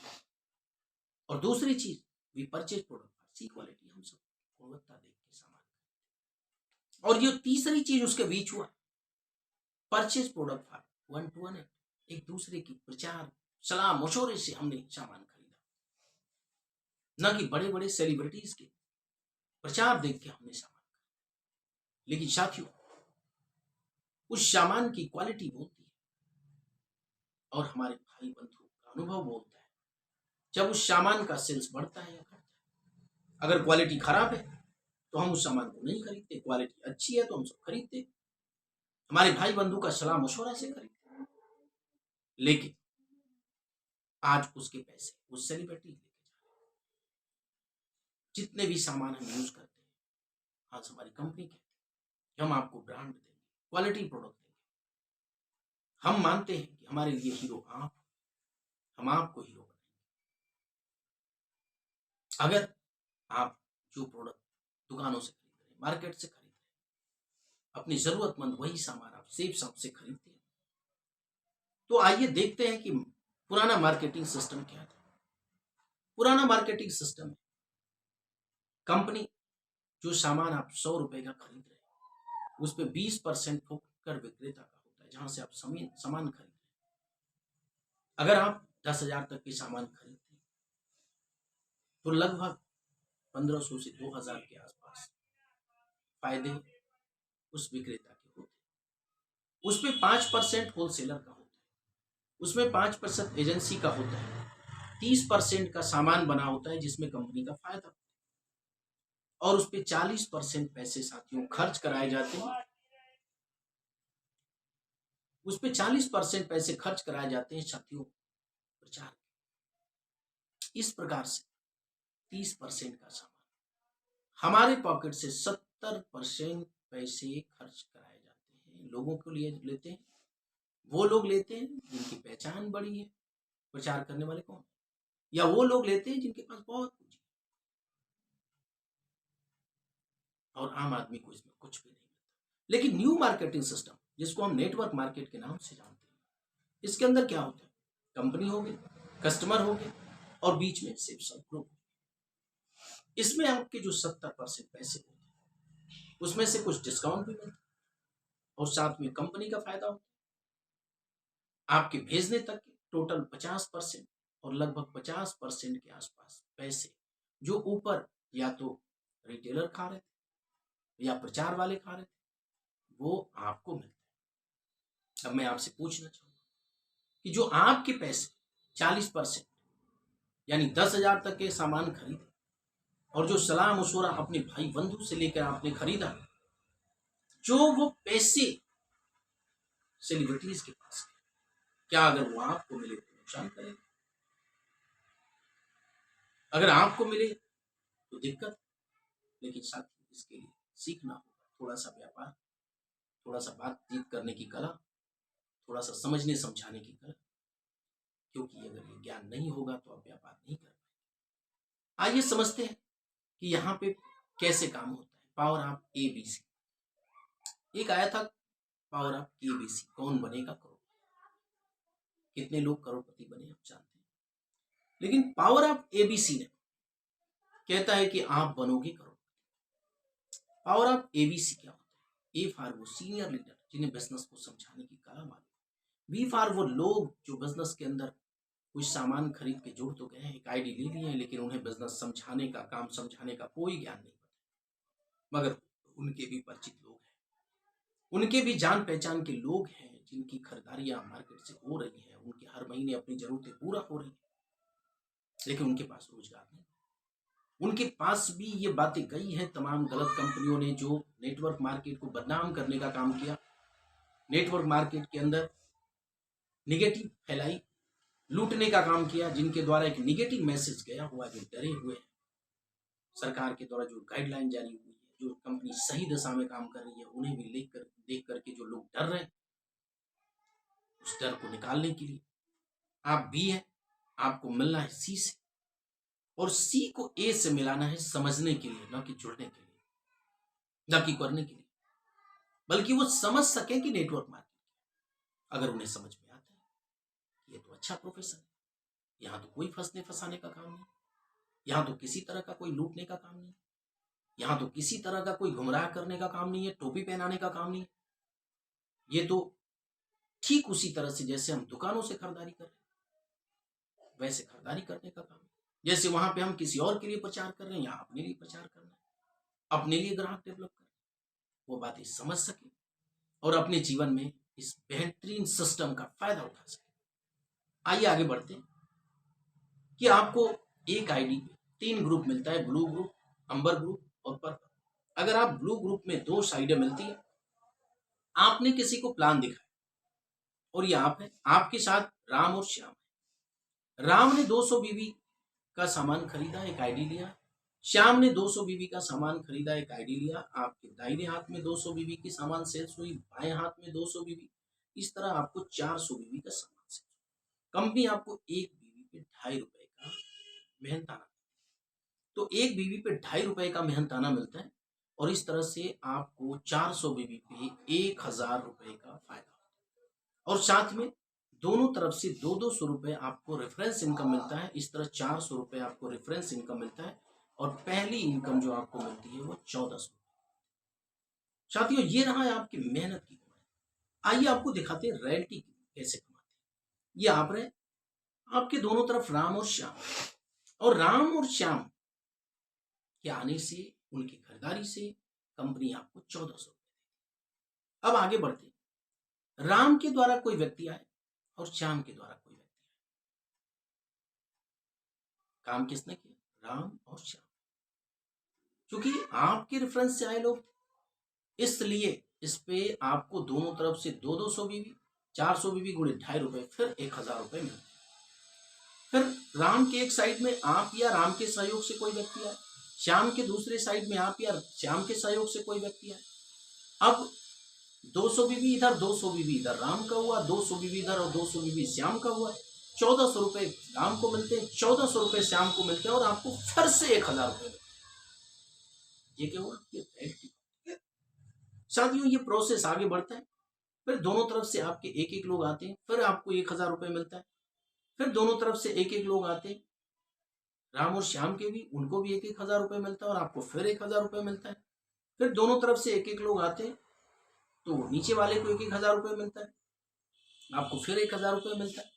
और दूसरी चीज we purchase product for the quality. हम सब गुणवत्ता देख के सामान, और ये तीसरी चीज उसके बीच हुआ purchase product for one two one, एक दूसरे की प्रचार सलाह मशवरे से हमने सामान खरीदा, न कि बड़े बड़े सेलिब्रिटीज के प्रचार देख के हमने सामान खरीदा। लेकिन साथियों, उस सामान की क्वालिटी बोलती है और हमारे भाई बंधु का अनुभव बोलता है जब उस सामान का सेल्स बढ़ता है या घटता है। अगर क्वालिटी खराब है तो हम उस सामान को नहीं खरीदते, क्वालिटी अच्छी है तो हम सब खरीदते, हमारे भाई बंधु का सलाह मशवरा से खरीदते। लेकिन आज उसके पैसे उस सेलिब्रिटी लेके जा रहे हैं। जितने भी सामान हम यूज करते हैं, आज हमारी कंपनी कहती है कि हम आपको ब्रांड देंगे, क्वालिटी प्रोडक्ट देंगे। हम मानते हैं कि हमारे लिए हीरो आप, हम आपको हीरो बनाएंगे। अगर आप जो प्रोडक्ट दुकानों से खरीद रहे हैं, मार्केट से खरीद रहे हैं, अपनी जरूरतमंद वही सामान आप सेफ शॉप से खरीदते हैं, तो आइए देखते हैं कि पुराना मार्केटिंग सिस्टम क्या था। पुराना मार्केटिंग सिस्टम में कंपनी जो सामान आप 100 रुपए का खरीद रहे हैं उस पर 20% कर विक्रेता का होता है, जहां से आप सामान खरीद रहे हैं। अगर आप 10,000 तक के सामान खरीदते हैं तो लगभग 1500 से 2000 के आसपास फायदे उस विक्रेता के होते हैं। उसमें 5% होलसेलर का होता है, उसमें 5% एजेंसी का होता है, 30% का सामान बना होता है जिसमें कंपनी का फायदा होता है, और उस पर 40% पैसे साथियों खर्च कराए जाते हैं। उस पर 40% पैसे खर्च कराए जाते हैं साथियों प्रचार। इस प्रकार से 30% का सामान हमारे पॉकेट से 70% पैसे खर्च कराए जाते हैं। लोगों के लिए लेते हैं, वो लोग लेते हैं जिनकी पहचान बड़ी है, प्रचार करने वाले कौन, या वो लोग लेते हैं जिनके पास बहुत पूंजी है, और आम आदमी को इसमें कुछ भी नहीं मिलता। लेकिन न्यू मार्केटिंग सिस्टम, जिसको हम नेटवर्क मार्केट के नाम से जानते हैं, इसके अंदर क्या होता है, कंपनी हो गई, कस्टमर हो गए, और बीच में सिर्फ सब ग्रुप। इसमें आपके जो 70% पैसे होते हैं उसमें से कुछ डिस्काउंट भी मिलता है, और साथ में कंपनी का फायदा होता है। आपके भेजने तक के टोटल 50% और लगभग 50% के आसपास पैसे जो ऊपर या तो रिटेलर खा रहे थे या प्रचार वाले खा रहे थे, वो आपको मिलता है। अब मैं आपसे पूछना चाहूंगा कि जो आपके पैसे 40% यानी 10,000 तक के सामान खरीदे, और जो सलाह मशवरा अपने भाई बंधु से लेकर आपने खरीदा, जो वो पैसे सेलिब्रिटीज के पास है, क्या अगर वो आपको मिले तो नुकसान करेगा? अगर आपको मिले तो दिक्कत। लेकिन साथ ही इसके लिए सीखना होगा, थोड़ा सा व्यापार, थोड़ा सा बातचीत करने की कला, थोड़ा सा समझने समझाने की कला, क्योंकि अगर ये ज्ञान नहीं होगा तो आप व्यापार नहीं कर पाएंगे। आइए समझते हैं कि यहाँ पे कैसे काम होता है। Power of ABC। एक आया था पावर ऑफ ABC, कौन बनेगा करोड़पति। कितने लोग करोड़पति बने आप जानते हैं, लेकिन पावर ऑफ ABC ने कहता है कि आप बनोगे करोड़पति। पावर ऑफ ABC क्या होता है? A फॉर वो सीनियर लीडर जिन्हें बिजनेस को समझाने की कला मालूम। B फॉर वो लोग जो बिजनेस के अंदर कुछ सामान खरीद के जुड़ तो गए हैं, एक आईडी ले लिए हैं, लेकिन उन्हें बिजनेस समझाने का, काम समझाने का कोई ज्ञान नहीं पता, मगर उनके भी परिचित लोग हैं, उनके भी जान पहचान के लोग हैं जिनकी खरीदारियां मार्केट से हो रही है, उनके हर महीने अपनी जरूरतें पूरा हो रही है, लेकिन उनके पास रोजगार नहीं। उनके पास भी ये बातें गई हैं तमाम गलत कंपनियों ने जो नेटवर्क मार्केट को बदनाम करने का काम किया, नेटवर्क मार्केट के अंदर निगेटिव फैलाई, लूटने का काम किया, जिनके द्वारा एक निगेटिव मैसेज गया हुआ, जो डरे हुए हैं। सरकार के द्वारा जो गाइडलाइन जारी हुई है, जो कंपनी सही दिशा में काम कर रही है, उन्हें भी देख करके जो लोग डर रहे हैं, उस डर को निकालने के लिए आप बी है, आपको मिलना है सी से, और सी को ए से मिलाना है समझने के लिए, न कि जुड़ने के लिए, न कि करने के लिए, बल्कि वो समझ सके कि नेटवर्क मार्केट। अगर उन्हें समझ में आता है ये तो अच्छा प्रोफेशन है, यहाँ तो कोई फंसने फंसाने का काम नहीं, यहाँ तो किसी तरह का कोई लूटने का काम नहीं, यहाँ तो किसी तरह का कोई गुमराह करने का काम नहीं है, टोपी पहनाने का काम नहीं है। ये तो ठीक उसी तरह से जैसे हम दुकानों से खरीदारी कर रहे हैं, वैसे खरीदारी करने का काम है। जैसे वहां पे हम किसी और के लिए प्रचार कर रहे हैं, यहाँ अपने लिए प्रचार करना है, अपने लिए ग्राहक डेवलप करना है, वो बातें समझ सके और अपने जीवन में इस बेहतरीन सिस्टम का फायदा उठा सके। आइए आगे बढ़ते हैं कि आपको एक आईडी पे 3 ग्रुप मिलता है, ब्लू ग्रुप, अंबर ग्रुप और पर्पल। अगर आप ब्लू ग्रुप में 2 साइडें मिलती है, आपने किसी को प्लान दिखाया और ये आप है, आपके साथ राम और श्याम है। राम ने 200 बीबी का सामान खरीदा, एक आईडी लिया। श्याम ने 200 बीबी का सामान खरीदा, एक आईडी लिया। आपके दाहिने हाथ में 200 बीबी की सामान सेल्स हुई, बाएं हाथ में 200 बीबी। इस तरह आपको 400 बीबी का सामान सेल्स। कंपनी आपको एक बीबी पे 2.5 रुपए का मेहनताना, तो एक बीबी पे 2.5 रुपए का मेहनताना मिलता है, और इस तरह से आपको 400 बीबी पे 1000 रुपए का फायदा होता है, और साथ में दोनों तरफ से 200 रुपए आपको रेफरेंस इनकम मिलता है। इस तरह 400 रुपए आपको रेफरेंस इनकम मिलता है, और पहली इनकम जो आपको मिलती है वो 1400। साथियों, ये रहा है आपकी मेहनत की कमाई। आइए आपको दिखाते हैं रॉयल्टी कैसे कमाते हैं। ये आप रहे, आपके दोनों तरफ राम और श्याम, और राम और श्याम के आने से, उनकी खरीदारी से कंपनी आपको 1400 रुपए। अब आगे बढ़ते हैं। राम के द्वारा कोई व्यक्ति आए और श्याम के द्वारा कोई व्यक्ति आए, काम किसने किया? राम और श्याम। क्योंकि आपके रेफरेंस से आए लोग, इसलिए इस पे आपको दोनों तरफ से 200 बीबी, 400 बीबी गुणे 2.5 रुपए, फिर 1000 रुपए मिलते। फिर राम के एक साइड में आप या राम के सहयोग से कोई व्यक्ति आए, श्याम के दूसरे साइड में आप या श्याम के सहयोग से कोई व्यक्ति आए। अब 200 बीबी इधर, 200 बीबी इधर राम का हुआ, 200 बीबी इधर और 200 बीबी श्याम का हुआ। 1400 रुपए राम को मिलते हैं, 1400 रुपए श्याम को मिलते हैं, और आपको फिर से 1000 रुपए मिलते हैं। ये क्या हुआ? ये साथियों, ये प्रोसेस आगे बढ़ता है। फिर दोनों तरफ से आपके एक एक लोग आते हैं, फिर आपको 1000 रुपए मिलता है। फिर दोनों तरफ से एक एक लोग आते हैं, राम और श्याम के भी, उनको भी 1000 रुपए मिलता है, और आपको फिर 1000 रुपए मिलता है। फिर दोनों तरफ से एक एक लोग आते हैं, तो नीचे वाले को 1000 रुपए मिलता है, आपको फिर 1000 रुपए मिलता है।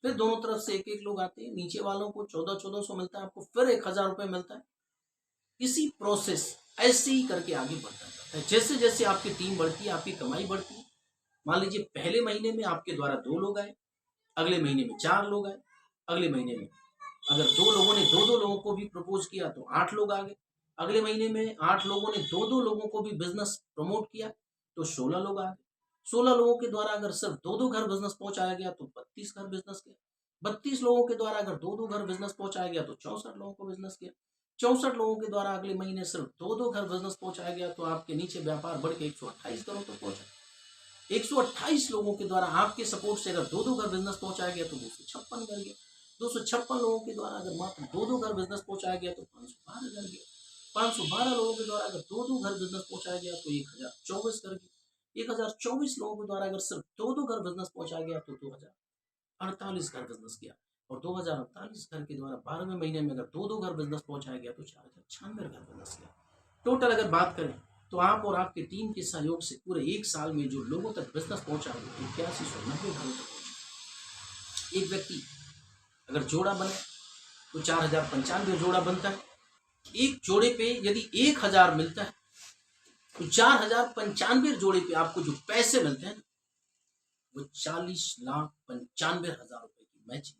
फिर दोनों तरफ से एक एक लोग आते हैं, नीचे वालों को 1400 मिलता है, आपको फिर 1000 रुपए मिलता है। इसी प्रोसेस ऐसे ही करके आगे बढ़ता जाता है। जैसे जैसे आपकी टीम बढ़ती है, आपकी कमाई बढ़ती है। मान लीजिए पहले महीने में आपके द्वारा 2 लोग आए, अगले महीने में 4 लोग आए, अगले महीने में अगर 2 लोगों ने 2-2 लोगों को भी प्रपोज किया तो 8 लोग आ गए। अगले महीने में 8 लोगों ने 2-2 लोगों को भी बिजनेस प्रमोट किया तो 16 लोग आ गए। 16 लोगों के द्वारा अगर सिर्फ 2-2 घर बिजनेस पहुंचाया गया तो 32 घर बिजनेस किया। 32 लोगों के द्वारा अगर 2-2 घर बिजनेस पहुंचाया गया तो 64 लोगों को बिजनेस किया। 64 लोगों के द्वारा अगले महीने सिर्फ 2-2 घर बिजनेस पहुंचाया गया तो आपके नीचे व्यापार बढ़ के 128 घरों तक पहुंचा। 128 लोगों के द्वारा आपके सपोर्ट से अगर 2-2 घर बिजनेस पहुंचाया गया तो 256 घर गया। 256 लोगों के द्वारा अगर मात्र 2-2 घर बिजनेस पहुंचाया गया तो 512 घर गया। 512 लोगों के द्वारा अगर 2-2 घर बिजनेस पहुंचाया गया तो 1024 घर गया। 1024 लोगों के द्वारा अगर सिर्फ 2-2 घर बिजनेस पहुंचाया गया तो 2048 घर बिजनेस किया। और 2048 घर के द्वारा 12वें महीने में अगर 2-2 घर बिजनेस पहुंचाया गया तो 4096 घर बिजनेस किया। टोटल अगर बात करें तो आप और आपकी टीम के सहयोग से पूरे 1 साल में जो लोगों तक बिजनेस पहुंचा है 8190 घरों तक पहुंचा। एक व्यक्ति अगर जोड़ा बने तो 4095 जोड़ा बनता है। एक जोड़े पे यदि 1000 मिलता है तो 4095 जोड़े पे आपको जो पैसे मिलते हैं वो 40,95,000 रुपए की मैचिंग।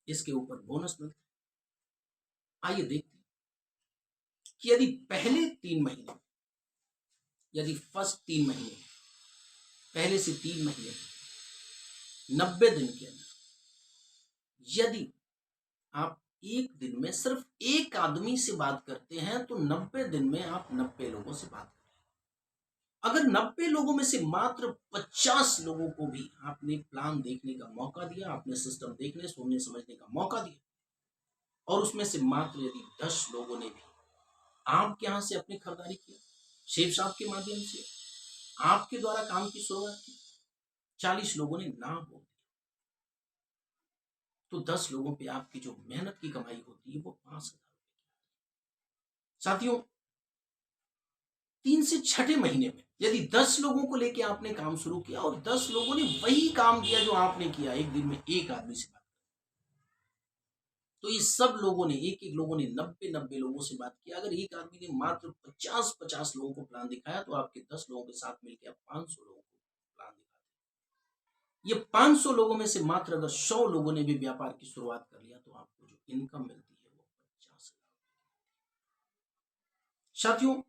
इसके ऊपर बोनस मिलता है। आइए देखते हैं कि यदि पहले 3 महीने, यदि फर्स्ट 3 महीने, पहले से 3 महीने 90 दिन के अंदर यदि आप एक दिन में सिर्फ एक आदमी से बात करते हैं तो 90 दिन में आप 90 लोगों से बात करें। अगर 90 लोगों में से मात्र 50 लोगों को भी आपने प्लान देखने का मौका दिया, आपने सिस्टम देखने सुनने समझने का मौका दिया और उसमें से मात्र यदि 10 लोगों ने भी आपके यहां से अपनी खरीदारी की, शेफ साहब के माध्यम से आपके द्वारा काम की शुरुआत की, 40 लोगों ने ना बोल दिया तो 10 लोगों पे आपकी जो मेहनत की कमाई होती है वो 5,000 रुपए। साथियों, 3 से 6 महीने में यदि 10 लोगों को लेके आपने काम शुरू किया और 10 लोगों ने वही काम किया जो आपने किया एक दिन में एक आदमी से बात, तो ये सब लोगों ने एक एक लोगों ने 90 लोगों से बात किया। अगर एक आदमी ने मात्र 50 लोगों को प्लान दिखाया तो आपके 10 लोगों के साथ मिलकर आप 500 लोगों को प्लान दिखाते। ये 500 लोगों में से मात्र अगर 100 लोगों ने भी व्यापार की शुरुआत कर लिया तो आपको जो इनकम मिलती है वो 50,000। साथियों,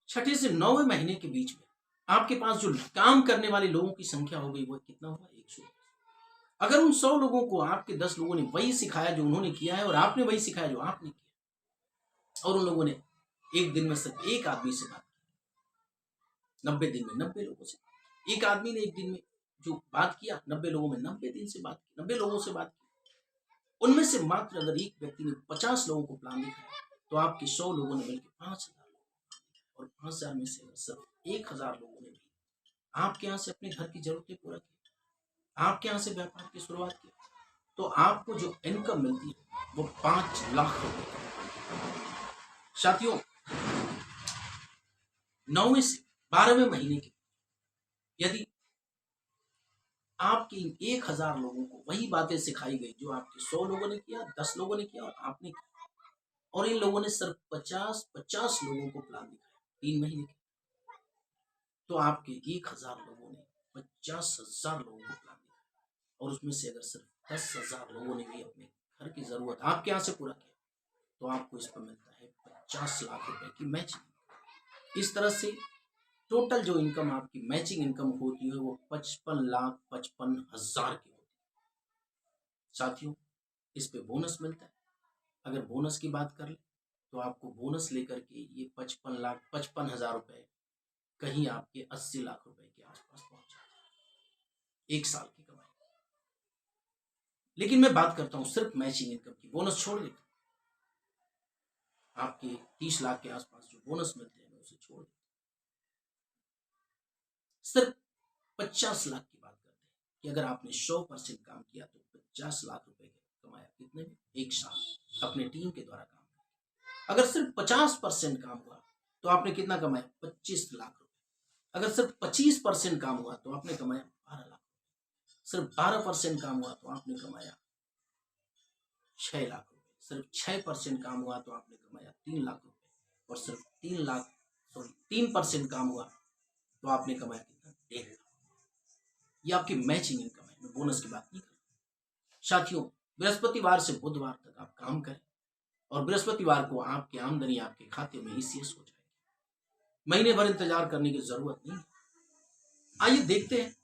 6 से 9वें महीने के बीच में आपके पास जो काम करने वाले लोगों की संख्या हो गई वो कितना हुआ? 100। अगर उन 100 लोगों को आपके 10 लोगों ने वही सिखाया जो उन्होंने किया है और आपने वही सिखाया जो आपने किया और उन लोगों ने एक दिन में सिर्फ एक आदमी से बात की, 90 दिन में 90 लोगों से, एक आदमी ने एक दिन में जो बात किया 90 लोगों में 90 दिन से बात की, 90 लोगों से बात की, उनमें से मात्र अगर एक व्यक्ति ने 50 लोगों को प्लान दिखाया तो आपके 100 लोगों ने मिलकर 5,000 लोगों और 5,000 में से सिर्फ 1,000 लोगों ने भी आपके यहाँ से अपने घर की जरूरतें पूरा की, आपके यहाँ से व्यापार की शुरुआत की, तो आपको जो इनकम मिलती है वो 5 लाख रुपए। साथियों, 9वें से 12वें महीने के यदि आपके 1,000 लोगों को वही बातें सिखाई गई जो आपके 100 लोगों ने किया, 10 लोगों ने किया और आपने किया, और इन लोगों ने सिर्फ 50 लोगों को प्लान दिखाया 3 महीने के, तो आपके 1,000 लोगों ने 50,000 लोगों को प्लान दिखाया और उसमें से अगर सिर्फ 10,000 लोगों ने भी अपने घर की जरूरत आपके यहाँ से पूरा किया तो आपको इस पर मिलता है 50 लाख रुपए की मैचिंग। इस तरह से टोटल जो इनकम आपकी मैचिंग इनकम होती है वो 55,55,000 की होती है। साथियों, इस पे बोनस मिलता है। अगर बोनस की बात कर ले तो आपको बोनस लेकर के ये 55,55,000 रुपए कहीं आपके 80 लाख रुपए के आसपास पहुंच जाते हैं एक साल की कमाई। लेकिन मैं बात करता हूं सिर्फ मैचिंग इनकम की, बोनस छोड़ देता हूं। आपके 30 लाख के आसपास जो बोनस मिलते हैं उसे छोड़ देता हूं। सिर्फ 50 लाख की बात करते हैं कि अगर आपने 100% काम किया तो 50 लाख रुपए कमाया कितने में? एक साल अपने टीम के द्वारा काम किया। अगर सिर्फ 50% काम हुआ तो आपने कितना कमाया? 25 लाख रुपए। अगर सिर्फ 25% काम हुआ तो आपने कमाया 12 लाख। सिर्फ 12% काम हुआ तो आपने कमाया 6 लाख रुपए। सिर्फ 6% काम हुआ तो आपने कमाया 3 लाख रुपए और सिर्फ 3% काम हुआ तो आपने कमाया कितना? 1.5 लाख। ये आपकी मैचिंग इनकम है, मैं बोनस की बात नहीं कर रहा। साथियों, बृहस्पतिवार से बुधवार तक आप काम करें और बृहस्पतिवार को आपकी आमदनी आपके खाते में ईसीएस हो जाएगी। महीने भर इंतजार करने की जरूरत नहीं। आइए देखते हैं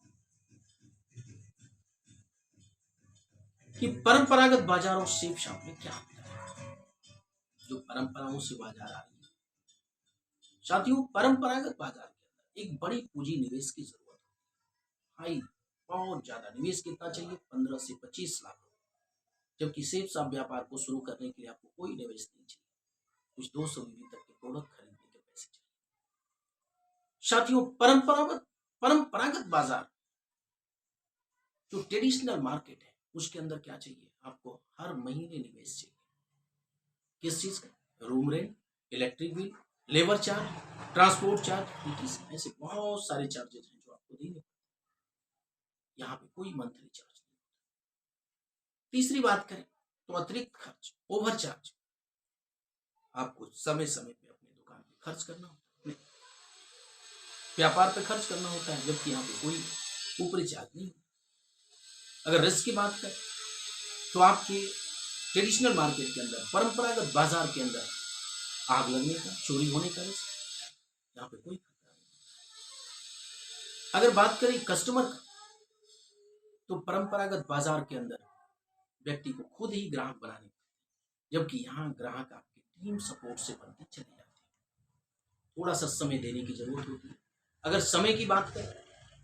कि परंपरागत बाजार और सेफ शॉप में क्या अंतर है। जो परंपराओं से बाजार आ रही है साथियों, परंपरागत बाजार के अंदर एक बड़ी पूंजी निवेश की जरूरत है। हाई, बहुत ज्यादा निवेश कितना चाहिए? 15 से 25 लाख रुपए। जबकि सेफ शॉप व्यापार को शुरू करने के लिए आपको कोई निवेश नहीं चाहिए, कुछ 200 बीबी तक के प्रोडक्ट खरीदने के पैसे चाहिए। साथियों, परंपरागत बाजार जो ट्रेडिशनल मार्केट है उसके अंदर क्या चाहिए? आपको हर महीने निवेश चाहिए। किस चीज का? Room rent, electric bill, labour charge, transport charge, ETC, ऐसे बहुत सारे चार्जेस हैं जो आपको देने। यहाँ पे कोई मंथली चार्ज नहीं। तीसरी बात करें तो अतिरिक्त खर्च, ओवर चार्ज, आपको समय समय पे अपनी दुकान पे खर्च करना होता है, अपने व्यापार पे खर्च करना होता है, जबकि यहाँ पे कोई ऊपरी चार्ज नहीं। अगर रिस्क की बात करें तो आपके ट्रेडिशनल मार्केट के अंदर, परंपरागत बाजार के अंदर आग लगने का, चोरी होने का रिस्क, यहाँ पे कोई खतरा नहीं। अगर बात करें कस्टमर का, तो परंपरागत बाजार के अंदर व्यक्ति को खुद ही ग्राहक बनाने का, जबकि यहाँ ग्राहक आपकी टीम सपोर्ट से बनते चले जाते हैं। थोड़ा सा समय देने की जरूरत होती है। अगर समय की बात करें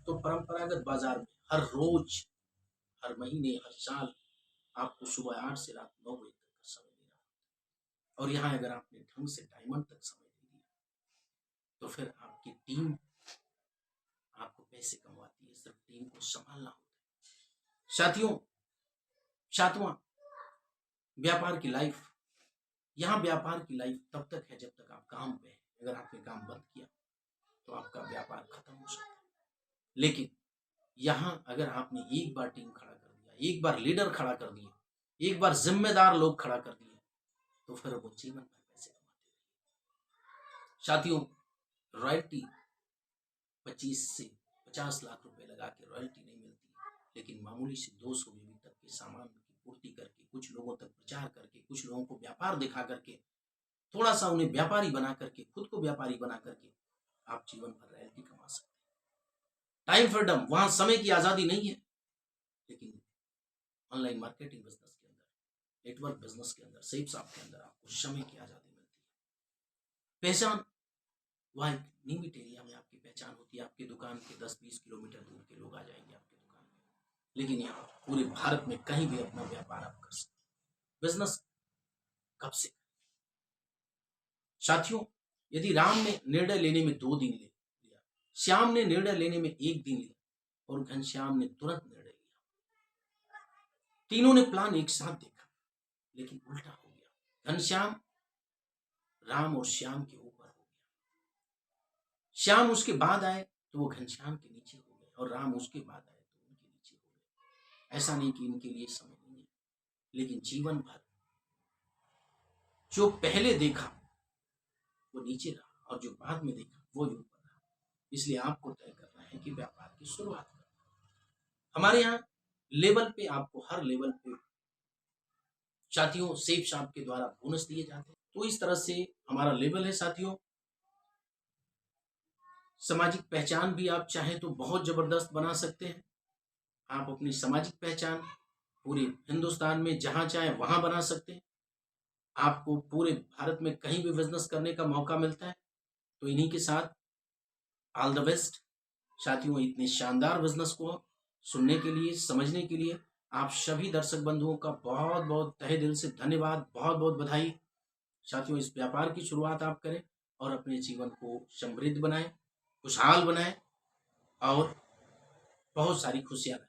तो परंपरागत बाजार में हर रोज, हर महीने, हर साल आपको सुबह 8 से रात 9 बजे तक का समय देना होता है। और यहाँ अगर आपने ढंग से डायमंड तक समय दे दिया तो फिर आपकी टीम आपको पैसे कमाती है, सिर्फ टीम को संभालना होता है। साथियों, सातवां, व्यापार की लाइफ। यहाँ व्यापार की लाइफ तब तक है जब तक आप काम पे हैं। अगर आपने काम बंद किया तो आपका व्यापार खत्म हो सकता है। लेकिन यहाँ अगर आपने एक बार टीम खड़ा कर दिया, एक बार लीडर खड़ा कर दिया, एक बार जिम्मेदार लोग खड़ा कर दिए, तो फिर वो जीवन भर पैसे कमाते रहेंगे। साथियों, रॉयल्टी 25 से 50 लाख रुपए लगा के रॉयल्टी नहीं मिलती, लेकिन मामूली से 200 बीबी तक के सामान की पूर्ति करके, कुछ लोगों तक प्रचार करके, कुछ लोगों को व्यापार दिखा करके, थोड़ा सा उन्हें व्यापारी बना करके, खुद को व्यापारी बना करके आप जीवन भर रॉयल्टी कमा सकते हैं। टाइम फ्रीडम, वहां समय की आजादी नहीं है, लेकिन ऑनलाइन मार्केटिंग बिजनेस के अंदर, नेटवर्क बिजनेस के अंदर, सेफ शॉप के अंदर आपको समय की आजादी मिलती है। पहचान, वहाँ एक निमिट एरिया में आपकी पहचान होती है। आपकी दुकान के 10-20 किलोमीटर दूर के लोग आ जाएंगे आपकी दुकान में, लेकिन यहाँ पूरे भारत में कहीं भी अपना व्यापार आप कर सकते हैं। बिजनेस कब से? साथियों, यदि राम ने निर्णय लेने में 2 दिन लिया, श्याम ने निर्णय लेने में 1 दिन लिया और घनश्याम ने तुरंत निर्णय लिया। तीनों ने प्लान एक साथ देखा, लेकिन उल्टा हो गया। घनश्याम राम और श्याम के ऊपर हो गया, श्याम उसके बाद आए तो वो घनश्याम के नीचे हो गए, और राम उसके बाद आए तो उनके नीचे हो गए। ऐसा नहीं कि इनके लिए समय नहीं है, लेकिन जीवन भर जो पहले देखा वो नीचे रहा, और जो बाद में देखा वो ऊपर रहा। इसलिए आपको तय करना है कि व्यापार की शुरुआत करना। हमारे यहाँ लेवल पे, आपको हर लेवल पे साथियों सेफ शॉप के द्वारा बोनस दिए जाते हैं। तो इस तरह से हमारा लेवल है साथियों। सामाजिक पहचान भी आप चाहें तो बहुत जबरदस्त बना सकते हैं। आप अपनी सामाजिक पहचान पूरे हिंदुस्तान में जहां चाहे वहां बना सकते हैं। आपको पूरे भारत में कहीं भी बिजनेस करने का मौका मिलता है। तो इन्हीं के साथ ऑल द बेस्ट साथियों। इतने शानदार बिजनेस को सुनने के लिए, समझने के लिए आप सभी दर्शक बंधुओं का बहुत बहुत तहे दिल से धन्यवाद, बहुत बहुत बधाई। साथियों, इस व्यापार की शुरुआत आप करें और अपने जीवन को समृद्ध बनाएं, खुशहाल बनाएं और बहुत सारी खुशियां लाएं।